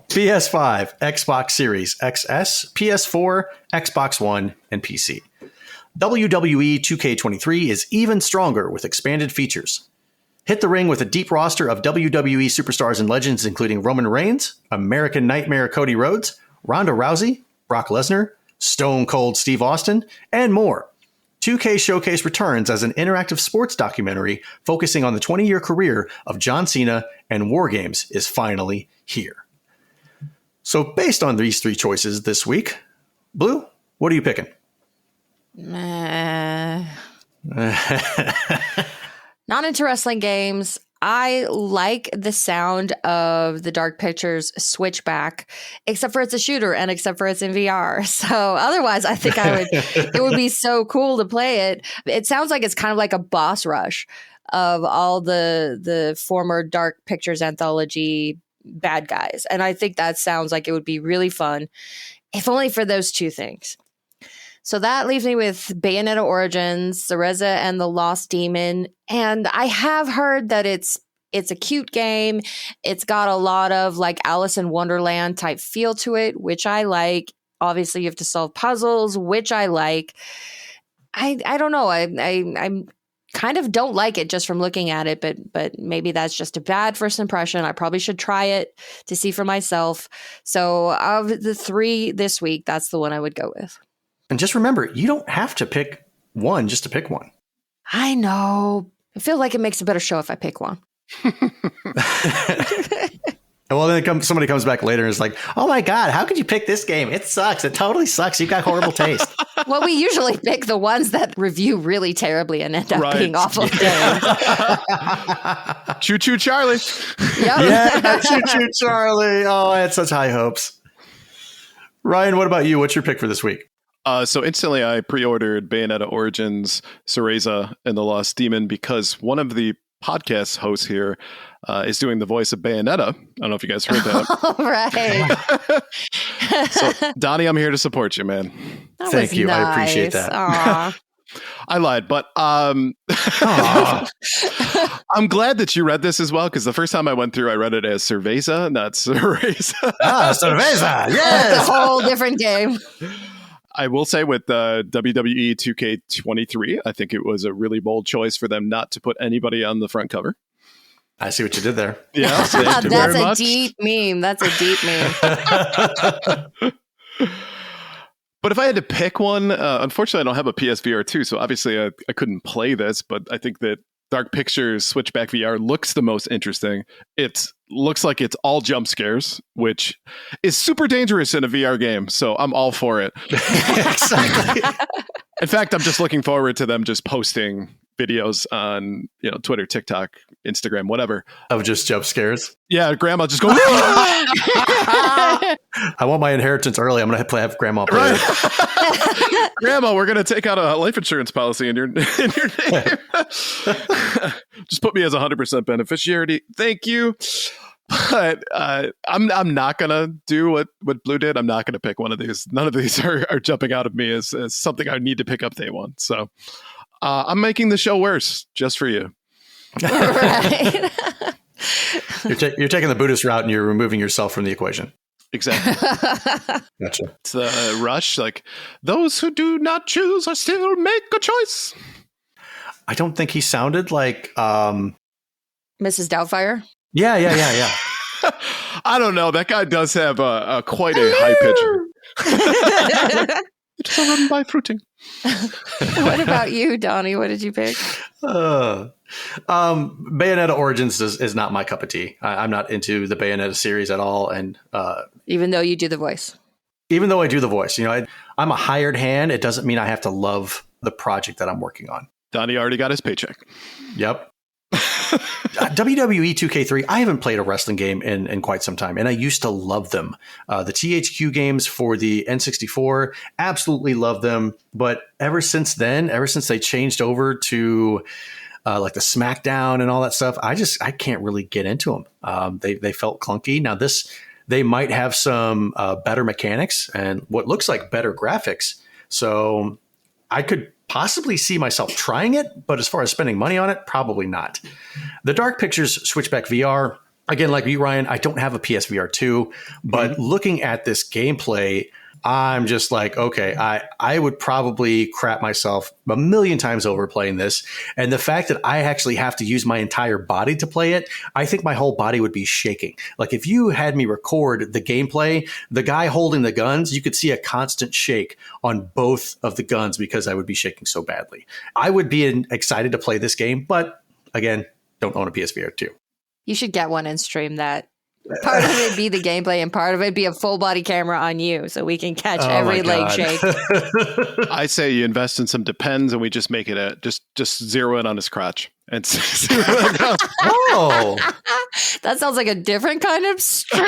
PS5, Xbox Series XS, PS4, Xbox One, and PC. WWE 2K23 is even stronger with expanded features. Hit the ring with a deep roster of WWE superstars and legends including Roman Reigns, American Nightmare Cody Rhodes, Ronda Rousey, Brock Lesnar, Stone Cold Steve Austin, and more. 2K Showcase returns as an interactive sports documentary focusing on the 20-year career of John Cena, and War Games is finally here. So based on these three choices this week, Blue, what are you picking? Not into wrestling games. I like the sound of the Dark Pictures Switchback, except for it's a shooter and except for it's in VR. So otherwise, I think it would be so cool to play it. It sounds like it's kind of like a boss rush of all the former Dark Pictures anthology bad guys. And I think that sounds like it would be really fun, if only for those two things. So that leaves me with Bayonetta Origins, Cereza and the Lost Demon. And I have heard that it's a cute game. It's got a lot of like Alice in Wonderland type feel to it, which I like. Obviously, you have to solve puzzles, which I like. I don't know. I'm kind of don't like it just from looking at it, but maybe that's just a bad first impression. I probably should try it to see for myself. So of the three this week, that's the one I would go with. And just remember, you don't have to pick one just to pick one. I know. I feel like it makes a better show if I pick one. Well, then somebody comes back later and is like, oh my God, how could you pick this game? It sucks. It totally sucks. You've got horrible taste. Well, we usually pick the ones that review really terribly and end up being awful games. Choo Choo Charlie. Yep. Yeah, Choo Choo Charlie. Oh, I had such high hopes. Ryan, what about you? What's your pick for this week? So instantly I pre-ordered Bayonetta Origins, Cereza, and the Lost Demon because one of the podcast hosts here is doing the voice of Bayonetta. I don't know if you guys heard that. All right. So, Donnie, I'm here to support you, man. Thank you. Nice. I appreciate that. I lied, but I'm glad that you read this as well, because the first time I went through, I read it as Cerveza, not Cereza. Cerveza. It's Yes. a whole different game. I will say with WWE 2K23, I think it was a really bold choice for them not to put anybody on the front cover. I see what you did there. Yeah, That's a deep meme. That's a deep meme. But if I had to pick one, unfortunately, I don't have a PSVR 2, so obviously I couldn't play this, but I think that Dark Pictures Switchback VR looks the most interesting. It looks like it's all jump scares, which is super dangerous in a VR game, so I'm all for it. Exactly. In fact, I'm just looking forward to them just posting videos on Twitter, TikTok, Instagram, whatever. Of just jump scares. Yeah, grandma just going, I want my inheritance early. I'm going to have grandma play it. Grandma, we're going to take out a life insurance policy in your name. Just put me as 100% beneficiary. Thank you. But I'm not going to do what Blue did. I'm not going to pick one of these. None of these are jumping out of me as something I need to pick up day one. So I'm making the show worse just for you. Right. You're taking the Buddhist route and you're removing yourself from the equation. Exactly. Gotcha. It's the Rush, like, those who do not choose are still make a choice. I don't think he sounded like Mrs. Doubtfire? Yeah. I don't know. That guy does have quite a high pitch. It's all run by fruiting. What about you, Donnie? What did you pick? Bayonetta Origins is not my cup of tea. I'm not into the Bayonetta series at all. And even though you do the voice. Even though I do the voice, I'm a hired hand. It doesn't mean I have to love the project that I'm working on. Donnie already got his paycheck. Yep. WWE 2K3, I haven't played a wrestling game in quite some time, and I used to love them. The THQ games for the N64, absolutely love them. But ever since they changed over to like the SmackDown and all that stuff, I can't really get into them. They felt clunky. Now they might have some better mechanics and what looks like better graphics. So I could possibly see myself trying it, but as far as spending money on it, probably not. The Dark Pictures Switchback VR, again, like you, Ryan, I don't have a PSVR 2, but looking at this gameplay, I'm just like, okay, I would probably crap myself a million times over playing this. And the fact that I actually have to use my entire body to play it, I think my whole body would be shaking. Like if you had me record the gameplay, the guy holding the guns, you could see a constant shake on both of the guns because I would be shaking so badly. I would be excited to play this game, but again, don't own a PSVR 2. You should get one and stream that. Part of it be the gameplay and part of it be a full body camera on you so we can catch every leg shake. I say you invest in some Depends and we just make it just zero in on his crotch and see where that goes. Oh, that sounds like a different kind of stream.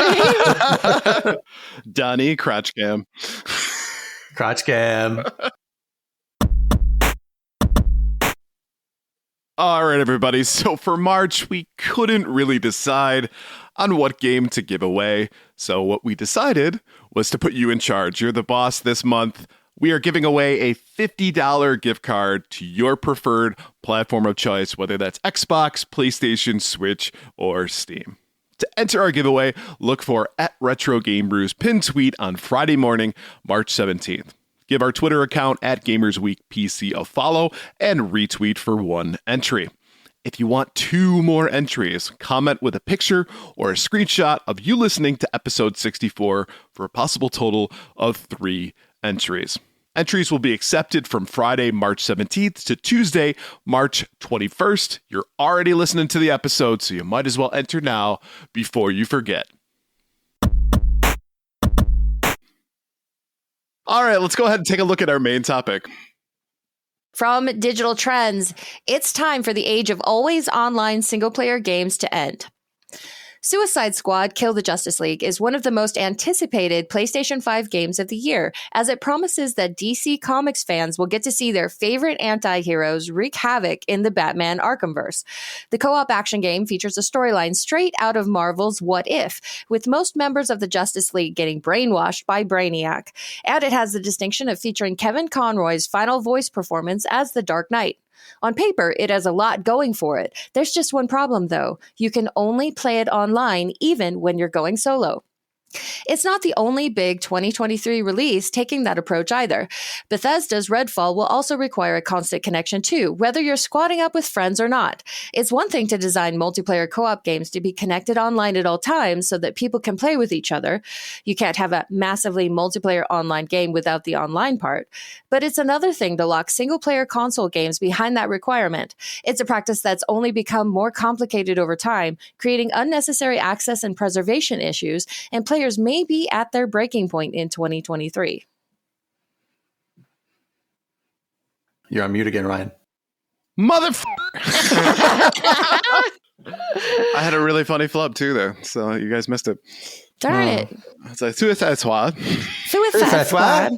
Donnie, crotch cam. Crotch cam. All right, everybody. So for March, we couldn't really decide on what game to give away. So what we decided was to put you in charge. You're the boss this month. We are giving away a $50 gift card to your preferred platform of choice, whether that's Xbox, PlayStation, Switch, or Steam. To enter our giveaway, look for @RetroGameBrews pinned tweet on Friday morning, March 17th. Give our Twitter account @GamersWeekPC a follow and retweet for one entry. If you want 2 more entries, comment with a picture or a screenshot of you listening to episode 64 for a possible total of 3 entries. Entries will be accepted from Friday, March 17th to Tuesday, March 21st. You're already listening to the episode, so you might as well enter now before you forget. All right, let's go ahead and take a look at our main topic. From Digital Trends, it's time for the age of always online single-player games to end. Suicide Squad: Kill the Justice League is one of the most anticipated PlayStation 5 games of the year, as it promises that DC Comics fans will get to see their favorite anti-heroes wreak havoc in the Batman Arkhamverse. The co-op action game features a storyline straight out of Marvel's What If, with most members of the Justice League getting brainwashed by Brainiac. And it has the distinction of featuring Kevin Conroy's final voice performance as the Dark Knight. On paper, it has a lot going for it. There's just one problem, though. You can only play it online, even when you're going solo. It's not the only big 2023 release taking that approach either. Bethesda's Redfall will also require a constant connection too, whether you're squatting up with friends or not. It's one thing to design multiplayer co-op games to be connected online at all times so that people can play with each other. You can't have a massively multiplayer online game without the online part. But it's another thing to lock single-player console games behind that requirement. It's a practice that's only become more complicated over time, creating unnecessary access and preservation issues, and players may be at their breaking point in 2023. You're on mute again, Ryan. Motherfucker! I had a really funny flub too, though, so you guys missed it. Darn it. It's like Suicide Squad. Suicide Squad.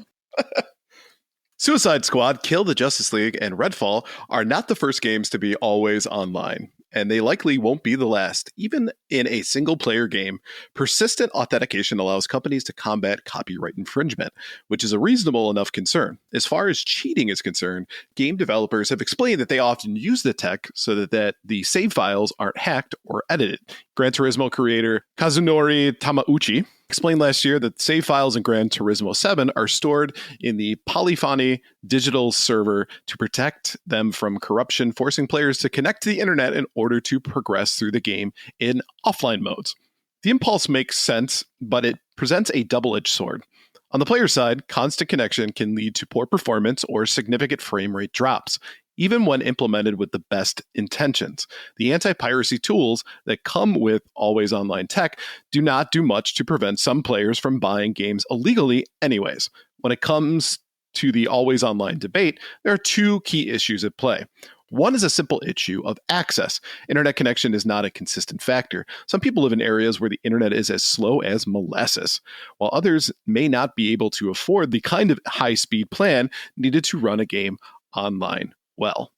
Suicide Squad, Kill the Justice League, and Redfall are not the first games to be always online, and they likely won't be the last. Even in a single-player game, persistent authentication allows companies to combat copyright infringement, which is a reasonable enough concern. As far as cheating is concerned, game developers have explained that they often use the tech so that the save files aren't hacked or edited. Gran Turismo creator Kazunori Tamauchi explained last year that save files in Gran Turismo 7 are stored in the Polyphony digital server to protect them from corruption, forcing players to connect to the internet in order to progress through the game in offline modes. The impulse makes sense, but it presents a double-edged sword. On the player side, constant connection can lead to poor performance or significant frame rate drops, even when implemented with the best intentions. The anti-piracy tools that come with always online tech do not do much to prevent some players from buying games illegally anyways. When it comes to the always online debate, there are two key issues at play. One is a simple issue of access. Internet connection is not a consistent factor. Some people live in areas where the internet is as slow as molasses, while others may not be able to afford the kind of high-speed plan needed to run a game online well.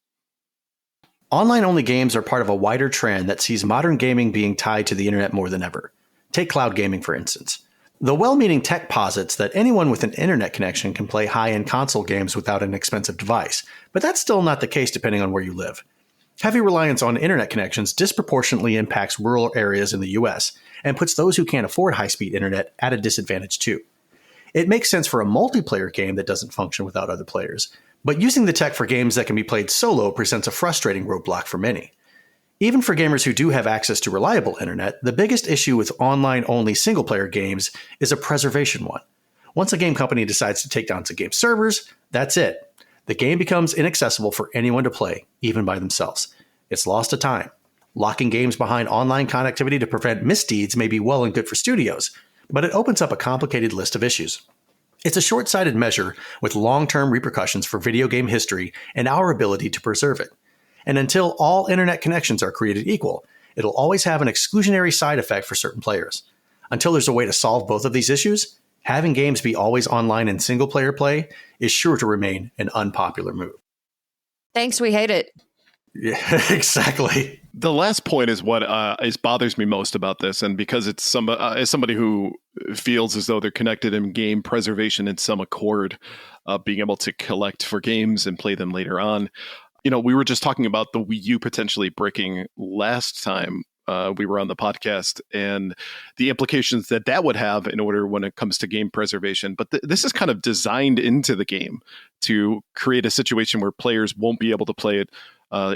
Online-only games are part of a wider trend that sees modern gaming being tied to the internet more than ever. Take cloud gaming, for instance. The well-meaning tech posits that anyone with an internet connection can play high-end console games without an expensive device, but that's still not the case depending on where you live. Heavy reliance on internet connections disproportionately impacts rural areas in the US and puts those who can't afford high-speed internet at a disadvantage too. It makes sense for a multiplayer game that doesn't function without other players, but using the tech for games that can be played solo presents a frustrating roadblock for many. Even for gamers who do have access to reliable internet, the biggest issue with online-only single-player games is a preservation one. Once a game company decides to take down some game servers, that's it. The game becomes inaccessible for anyone to play, even by themselves. It's lost to time. Locking games behind online connectivity to prevent misdeeds may be well and good for studios, but it opens up a complicated list of issues. It's a short-sighted measure with long-term repercussions for video game history and our ability to preserve it. And until all internet connections are created equal, it'll always have an exclusionary side effect for certain players. Until there's a way to solve both of these issues, having games be always online in single-player play is sure to remain an unpopular move. Thanks, we hate it. Yeah, exactly. The last point is what bothers me most about this, and because it's as somebody who feels as though they're connected in game preservation in some accord, being able to collect for games and play them later on. You know, we were just talking about the Wii U potentially bricking last time we were on the podcast, and the implications that would have in order when it comes to game preservation. But this is kind of designed into the game to create a situation where players won't be able to play it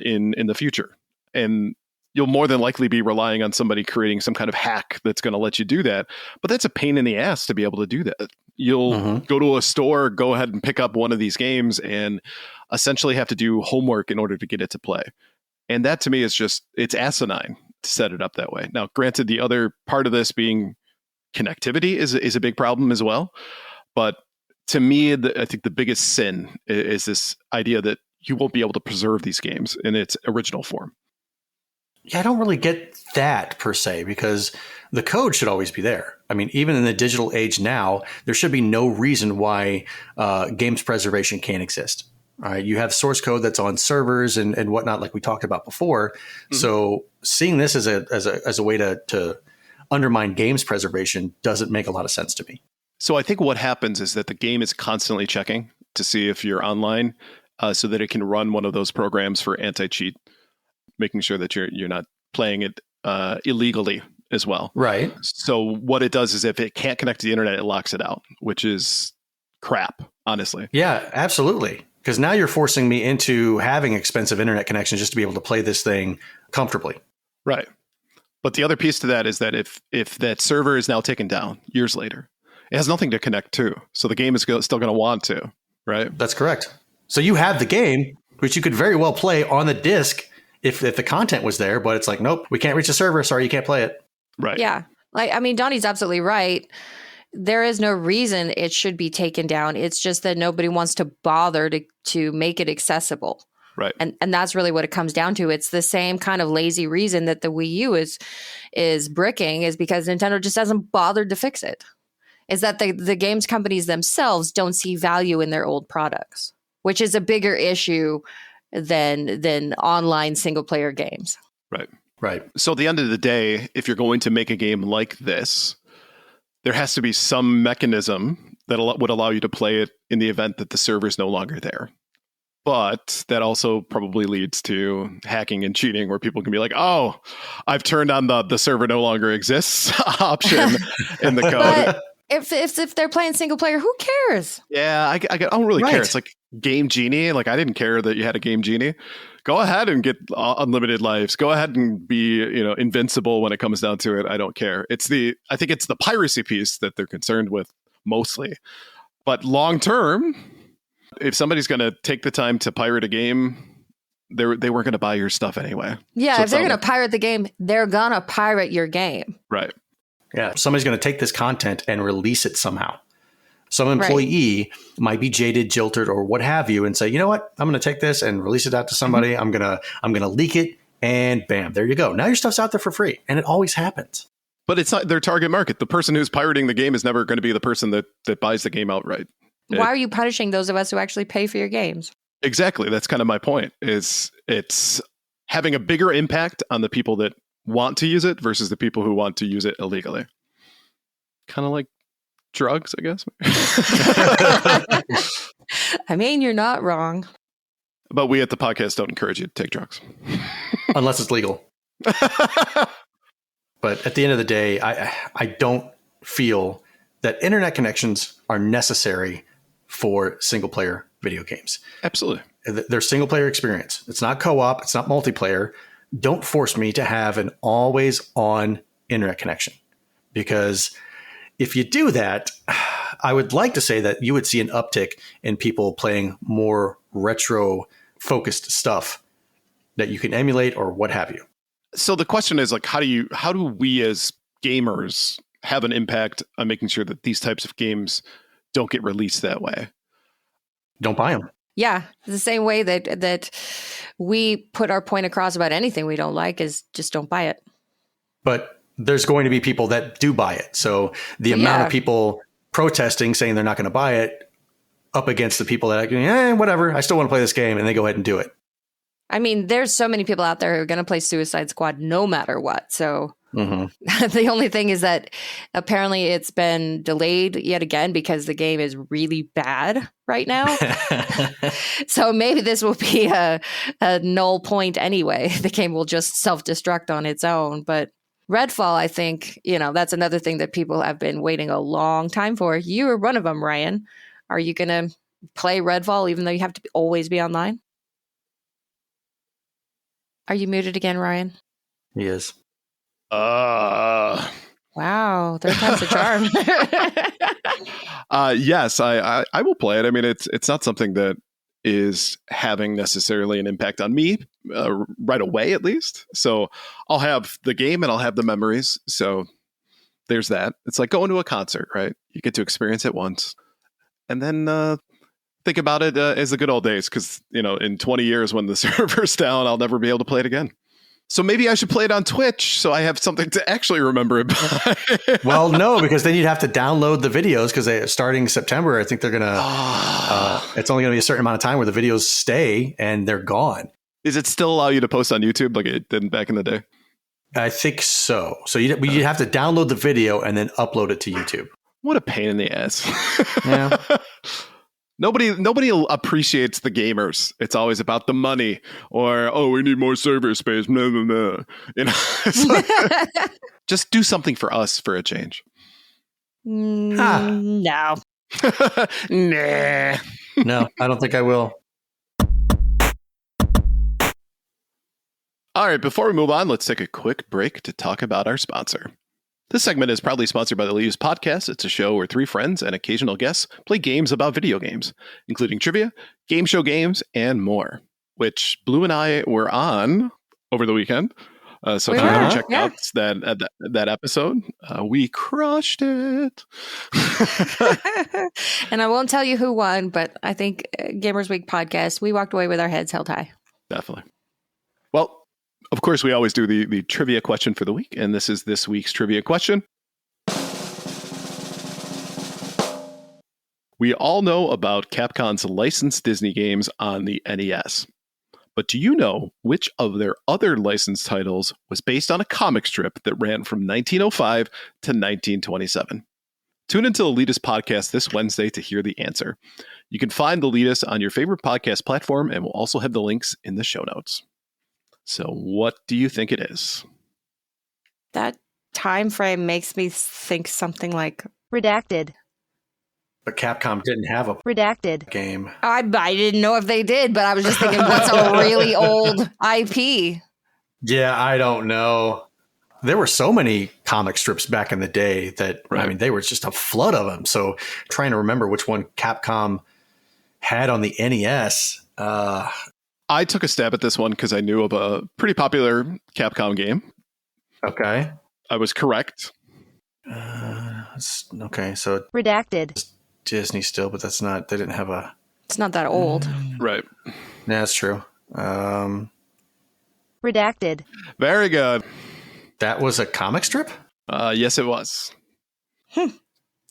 in the future. And you'll more than likely be relying on somebody creating some kind of hack that's going to let you do that. But that's a pain in the ass to be able to do that. You'll go to a store, go ahead and pick up one of these games and essentially have to do homework in order to get it to play. And that to me is it's asinine to set it up that way. Now, granted, the other part of this being connectivity is a big problem as well. But to me, I think the biggest sin is this idea that you won't be able to preserve these games in its original form. Yeah, I don't really get that per se, because the code should always be there. I mean, even in the digital age now, there should be no reason why games preservation can't exist. All right, you have source code that's on servers and whatnot, like we talked about before. Mm-hmm. So seeing this as a way to undermine games preservation doesn't make a lot of sense to me. So I think what happens is that the game is constantly checking to see if you're online, so that it can run one of those programs for anti-cheat, making sure that you're not playing it illegally as well. Right. So what it does is if it can't connect to the internet, it locks it out, which is crap, honestly. Yeah, absolutely. Because now you're forcing me into having expensive internet connections just to be able to play this thing comfortably. Right. But the other piece to that is that if that server is now taken down years later, it has nothing to connect to. So the game is still going to want to, right? That's correct. So you have the game, which you could very well play on the disc if the content was there, but it's like, nope, we can't reach the server. Sorry, you can't play it. Right. Yeah. Donnie's absolutely right. There is no reason it should be taken down. It's just that nobody wants to bother to make it accessible. Right. And that's really what it comes down to. It's the same kind of lazy reason that the Wii U is bricking, is because Nintendo just hasn't bothered to fix it. Is that the games companies themselves don't see value in their old products, which is a bigger issue than online single player games. Right. Right. So at the end of the day, if you're going to make a game like this, there has to be some mechanism that would allow you to play it in the event that the server is no longer there. But that also probably leads to hacking and cheating, where people can be like, oh, I've turned on the server no longer exists option in the code. But if they're playing single player, who cares? Yeah, I don't really care. Right. It's like Game Genie. Like, I didn't care that you had a Game Genie. Go ahead and get unlimited lives. Go ahead and be, invincible when it comes down to it. I don't care. I think it's the piracy piece that they're concerned with mostly. But long term, if somebody's going to take the time to pirate a game, they weren't going to buy your stuff anyway. Yeah, So if they're going to pirate the game, they're going to pirate your game. Right. Yeah, somebody's going to take this content and release it somehow. Some employee might be jaded, jilted, or what have you, and say, you know what? I'm going to take this and release it out to somebody. I'm gonna leak it, and bam, there you go. Now your stuff's out there for free, and it always happens. But it's not their target market. The person who's pirating the game is never going to be the person that buys the game outright. Why are you punishing those of us who actually pay for your games? Exactly. That's kind of my point. Is it's having a bigger impact on the people that want to use it versus the people who want to use it illegally. Kind of like drugs, I guess. I mean, you're not wrong. But we at the podcast don't encourage you to take drugs. Unless it's legal. But at the end of the day, I don't feel that internet connections are necessary for single player video games. Absolutely. They're single player experience. It's not co-op. It's not multiplayer. Don't force me to have an always on internet connection, because if you do that, I would like to say that you would see an uptick in people playing more retro focused stuff that you can emulate or what have you. So the question is, like, how do we as gamers have an impact on making sure that these types of games don't get released that way? Don't buy them. Yeah, the same way that we put our point across about anything we don't like is just don't buy it. But there's going to be people that do buy it. So the amount of people protesting saying they're not going to buy it up against the people that are whatever, I still want to play this game, and they go ahead and do it. I mean, there's so many people out there who are going to play Suicide Squad no matter what. So the only thing is that apparently it's been delayed yet again because the game is really bad right now. So maybe this will be a null point anyway. The game will just self-destruct on its own. But Redfall, I think, that's another thing that people have been waiting a long time for. You were one of them, Ryan. Are you going to play Redfall even though you have to always be online? Are you muted again, Ryan? He is. Wow, third time's a charm. Yes, I will play it. I mean, it's not something that is having necessarily an impact on me right away, at least. So I'll have the game and I'll have the memories. So there's that. It's like going to a concert, right? You get to experience it once, and then think about it as the good old days, because, in 20 years when the server's down, I'll never be able to play it again. So maybe I should play it on Twitch so I have something to actually remember it by. Well, no, because then you'd have to download the videos, because starting September, I think they're going to, it's only going to be a certain amount of time where the videos stay and they're gone. Is it still allow you to post on YouTube like it did back in the day? I think so. So you'd have to download the video and then upload it to YouTube. What a pain in the ass. Yeah. Nobody appreciates the gamers. It's always about the money, or, we need more server space. Blah, blah, blah. Just do something for us for a change. No. Nah. No, I don't think I will. All right, before we move on, let's take a quick break to talk about our sponsor. This segment is proudly sponsored by the Leaves Podcast. It's a show where three friends and occasional guests play games about video games, including trivia, game show games, and more, which Blue and I were on over the weekend. So if you haven't checked out that episode, we crushed it. And I won't tell you who won, but I think Gamers Week Podcast, we walked away with our heads held high. Definitely. Well, of course, we always do the trivia question for the week, and this is this week's trivia question. We all know about Capcom's licensed Disney games on the NES. But do you know which of their other licensed titles was based on a comic strip that ran from 1905 to 1927? Tune into the Elitist podcast this Wednesday to hear the answer. You can find the Elitist on your favorite podcast platform, and we'll also have the links in the show notes. So what do you think it is? That time frame makes me think something like Redacted. But Capcom didn't have a Redacted. game. I didn't know if they did, but I was just thinking, what's a really old IP? Yeah, I don't know. There were so many comic strips back in the day that, Right. I mean, they were just a flood of them. So trying to remember which one Capcom had on the NES. I took a stab at this one because I knew of a pretty popular Capcom game. Okay. I was correct. Okay, so Redacted. Disney still, but that's not, they didn't have a, It's not that old. Right. yeah, that's true. Redacted. Very good. That was a comic strip? Yes, it was.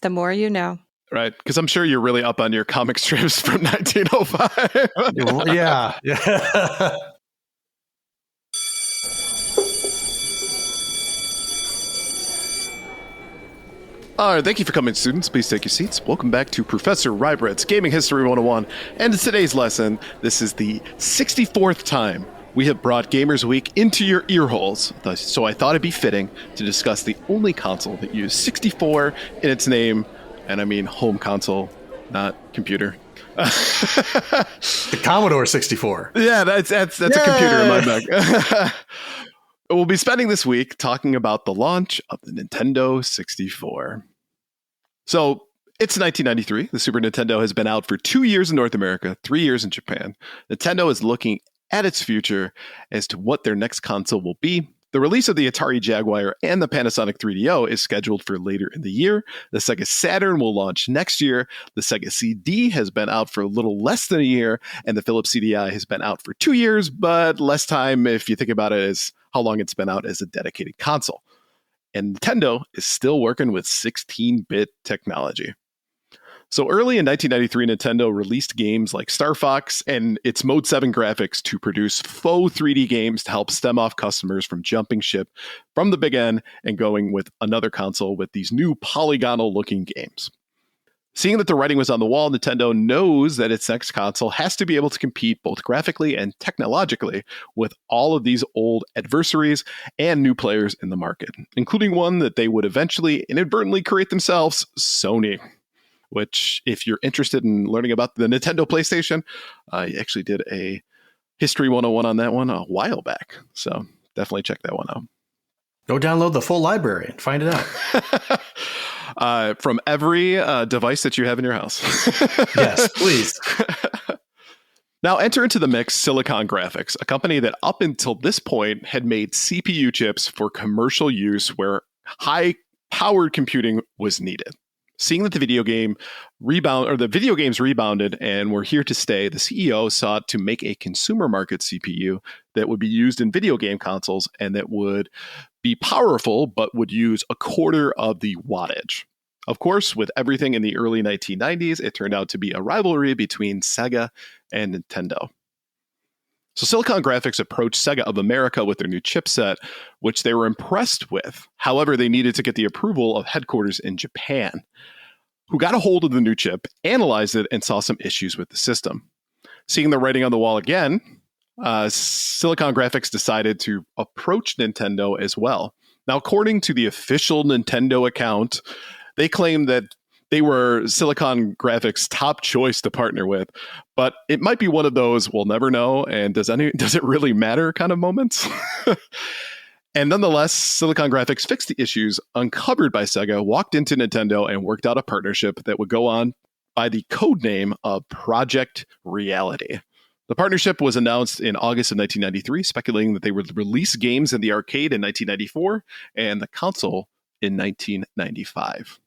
The more you know. Right. Because I'm sure you're really up on your comic strips from 1905. Yeah. Yeah. All right, thank you for coming, students. Please take your seats. Welcome back to Professor Ryebread's Gaming History 101. And in today's lesson, this is the 64th time we have brought Gamers Week into your ear holes. So I thought it'd be fitting to discuss the only console that used 64 in its name. And I mean home console, not computer. The Commodore 64. Yeah, that's a computer in my bag. We'll be spending this week talking about the launch of the Nintendo 64. So it's 1993. The Super Nintendo has been out for 2 years in North America, 3 years in Japan. Nintendo is looking at its future as to what their next console will be. The release of the Atari Jaguar and the Panasonic 3DO is scheduled for later in the year. The Sega Saturn will launch next year. The Sega CD has been out for a little less than a year, and the Philips CDI has been out for 2 years, but less time if you think about it as how long it's been out as a dedicated console. And Nintendo is still working with 16-bit technology. So early in 1993, Nintendo released games like Star Fox and its Mode 7 graphics to produce faux 3D games to help stem off customers from jumping ship from the big N and going with another console with these new polygonal-looking games. Seeing that the writing was on the wall, Nintendo knows that its next console has to be able to compete both graphically and technologically with all of these old adversaries and new players in the market, including one that they would eventually inadvertently create themselves, Sony. Which, if you're interested in learning about the Nintendo PlayStation, I actually did a History 101 on that one a while back. So definitely check that one out. Go download the full library and find it out. From every device that you have in your house. Yes, please. Now enter into the mix Silicon Graphics, a company that up until this point had made CPU chips for commercial use where high-powered computing was needed. Seeing that the video games rebounded and were here to stay, the CEO sought to make a consumer market CPU that would be used in video game consoles and that would be powerful but would use a quarter of the wattage. Of course, with everything in the early 1990s, it turned out to be a rivalry between Sega and Nintendo. So Silicon Graphics approached Sega of America with their new chipset, which they were impressed with. However, they needed to get the approval of headquarters in Japan, who got a hold of the new chip, analyzed it, and saw some issues with the system. Seeing the writing on the wall again, Silicon Graphics decided to approach Nintendo as well. Now, according to the official Nintendo account, they claim that they were Silicon Graphics' top choice to partner with, but it might be one of those we'll never know, and does it really matter kind of moments? And nonetheless, Silicon Graphics fixed the issues uncovered by Sega, walked into Nintendo, and worked out a partnership that would go on by the code name of Project Reality. The partnership was announced in August of 1993, speculating that they would release games in the arcade in 1994 and the console in 1995.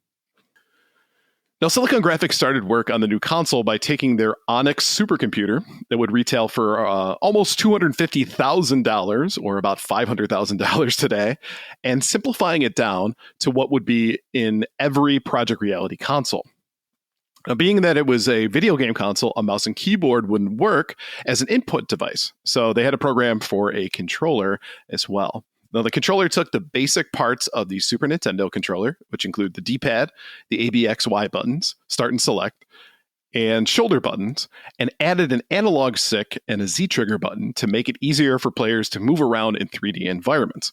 Now, Silicon Graphics started work on the new console by taking their Onyx supercomputer that would retail for almost $250,000, or about $500,000 today, and simplifying it down to what would be in every Project Reality console. Now, being that it was a video game console, a mouse and keyboard wouldn't work as an input device, so they had a program for a controller as well. Now, the controller took the basic parts of the Super Nintendo controller, which include the D-pad, the ABXY buttons, start and select, and shoulder buttons, and added an analog stick and a Z-trigger button to make it easier for players to move around in 3D environments.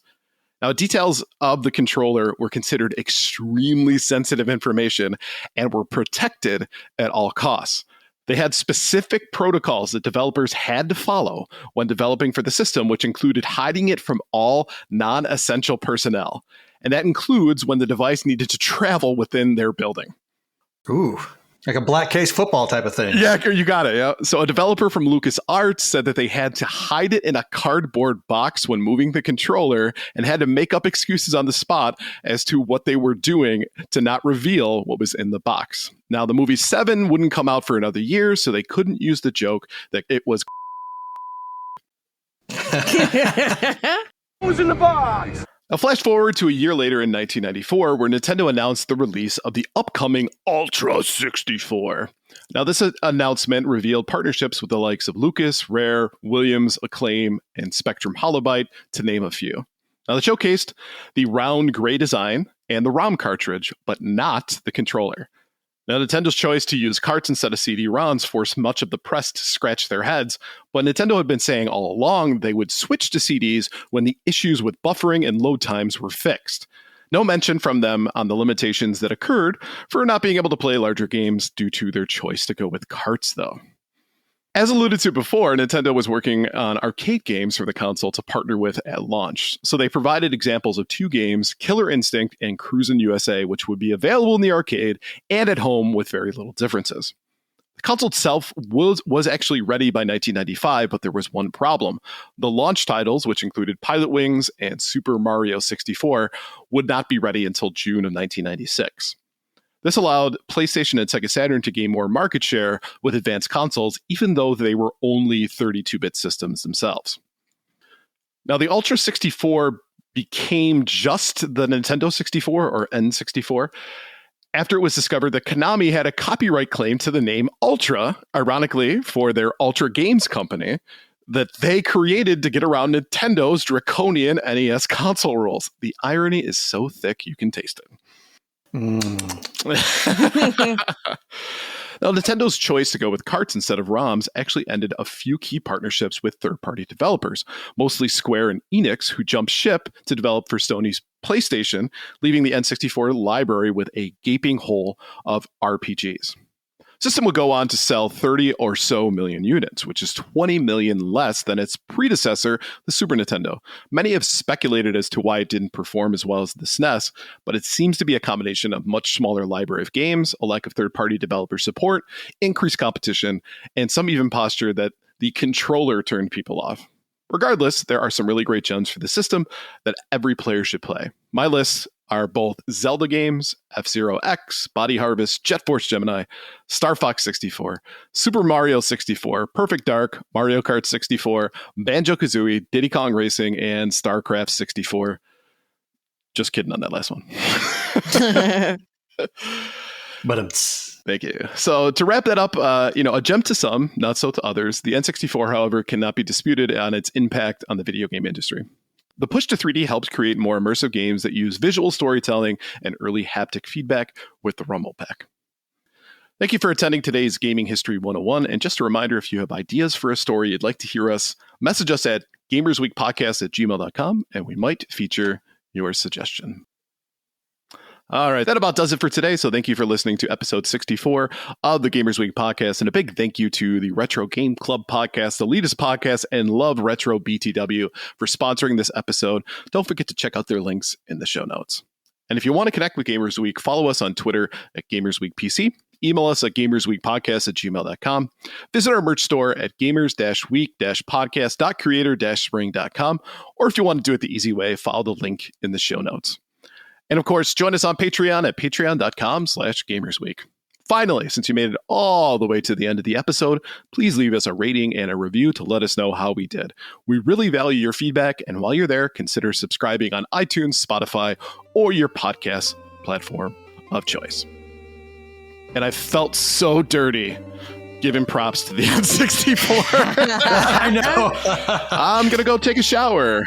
Now, details of the controller were considered extremely sensitive information and were protected at all costs. They had specific protocols that developers had to follow when developing for the system, which included hiding it from all non-essential personnel. And that includes when the device needed to travel within their building. Ooh, like a black case football type of thing. Yeah, you got it. Yeah. So a developer from LucasArts said that they had to hide it in a cardboard box when moving the controller and had to make up excuses on the spot as to what they were doing to not reveal what was in the box. Now, the movie 7 wouldn't come out for another year, so they couldn't use the joke that it was Who's in the box? Now, flash forward to a year later in 1994, where Nintendo announced the release of the upcoming Ultra 64. Now, this announcement revealed partnerships with the likes of Lucas, Rare, Williams, Acclaim, and Spectrum Holobyte, to name a few. Now, they showcased the round gray design and the ROM cartridge, but not the controller. Now, Nintendo's choice to use carts instead of CD-ROMs forced much of the press to scratch their heads, but Nintendo had been saying all along they would switch to CDs when the issues with buffering and load times were fixed. No mention from them on the limitations that occurred for not being able to play larger games due to their choice to go with carts, though. As alluded to before, Nintendo was working on arcade games for the console to partner with at launch. So they provided examples of 2 games, Killer Instinct and Cruisin' USA, which would be available in the arcade and at home with very little differences. The console itself was actually ready by 1995, but there was one problem. The launch titles, which included Pilot Wings and Super Mario 64, would not be ready until June of 1996. This allowed PlayStation and Sega Saturn to gain more market share with advanced consoles, even though they were only 32-bit systems themselves. Now, the Ultra 64 became just the Nintendo 64, or N64, after it was discovered that Konami had a copyright claim to the name Ultra, ironically, for their Ultra Games company, that they created to get around Nintendo's draconian NES console rules. The irony is so thick you can taste it. Now, Nintendo's choice to go with carts instead of ROMs actually ended a few key partnerships with third-party developers, mostly Square and Enix, who jumped ship to develop for Sony's PlayStation, leaving the N64 library with a gaping hole of RPGs. System would go on to sell 30 or so million units, which is 20 million less than its predecessor, the Super Nintendo. Many have speculated as to why it didn't perform as well as the SNES, but it seems to be a combination of much smaller library of games, a lack of third-party developer support, increased competition, and some even posture that the controller turned people off. Regardless, there are some really great gems for the system that every player should play. My lists are both Zelda games, F-Zero X, Body Harvest, Jet Force Gemini, Star Fox 64, Super Mario 64, Perfect Dark, Mario Kart 64, Banjo-Kazooie, Diddy Kong Racing, and StarCraft 64. Just kidding on that last one. But Thank you. So to wrap that up, a gem to some, not so to others. The N64, however, cannot be disputed on its impact on the video game industry. The push to 3D helps create more immersive games that use visual storytelling and early haptic feedback with the Rumble Pack. Thank you for attending today's Gaming History 101. And just a reminder, if you have ideas for a story you'd like to hear us, message us at gamersweekpodcast@gmail.com, and we might feature your suggestion. All right, that about does it for today. So thank you for listening to episode 64 of the Gamers Week podcast. And a big thank you to the Retro Game Club podcast, the Elitist podcast, and Love Retro BTW for sponsoring this episode. Don't forget to check out their links in the show notes. And if you want to connect with Gamers Week, follow us on Twitter at GamersWeekPC. Email us at gamersweekpodcast@gmail.com. Visit our merch store at gamers-week-podcast.creator-spring.com. Or if you want to do it the easy way, follow the link in the show notes. And of course, join us on Patreon at patreon.com/gamersweek. Finally, since you made it all the way to the end of the episode, please leave us a rating and a review to let us know how we did. We really value your feedback, and while you're there, consider subscribing on iTunes, Spotify, or your podcast platform of choice. And I felt so dirty giving props to the N64. I know. I'm going to go take a shower.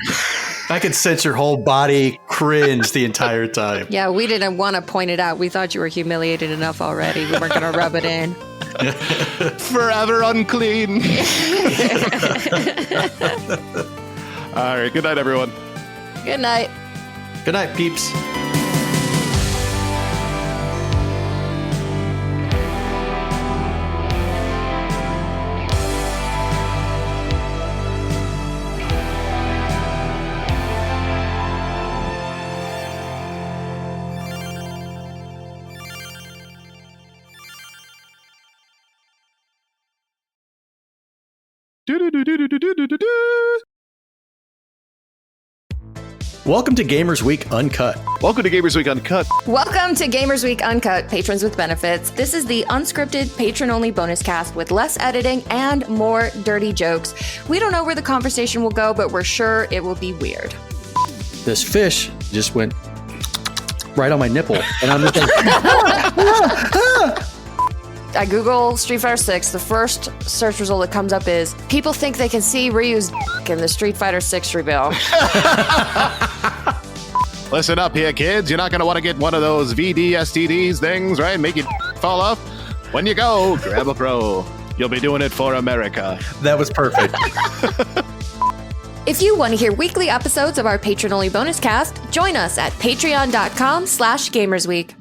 I could sense your whole body cringe the entire time. Yeah, we didn't want to point it out. We thought you were humiliated enough already. We weren't going to rub it in. Forever unclean. All right. Good night, everyone. Good night. Good night, peeps. Welcome to Gamers Week Uncut. Welcome to Gamers Week Uncut. Welcome to Gamers Week Uncut, patrons with benefits. This is the unscripted, patron-only bonus cast with less editing and more dirty jokes. We don't know where the conversation will go, but we're sure it will be weird. This fish just went right on my nipple, and I'm just like, I Google Street Fighter 6. The first search result that comes up is people think they can see Ryu's in the Street Fighter 6 reveal. Listen up here, kids. You're not going to want to get one of those VD-STDs things, right? Make you fall off. When you go, grab a pro. You'll be doing it for America. that was perfect. If you want to hear weekly episodes of our patron-only bonus cast, join us at patreon.com/gamersweek.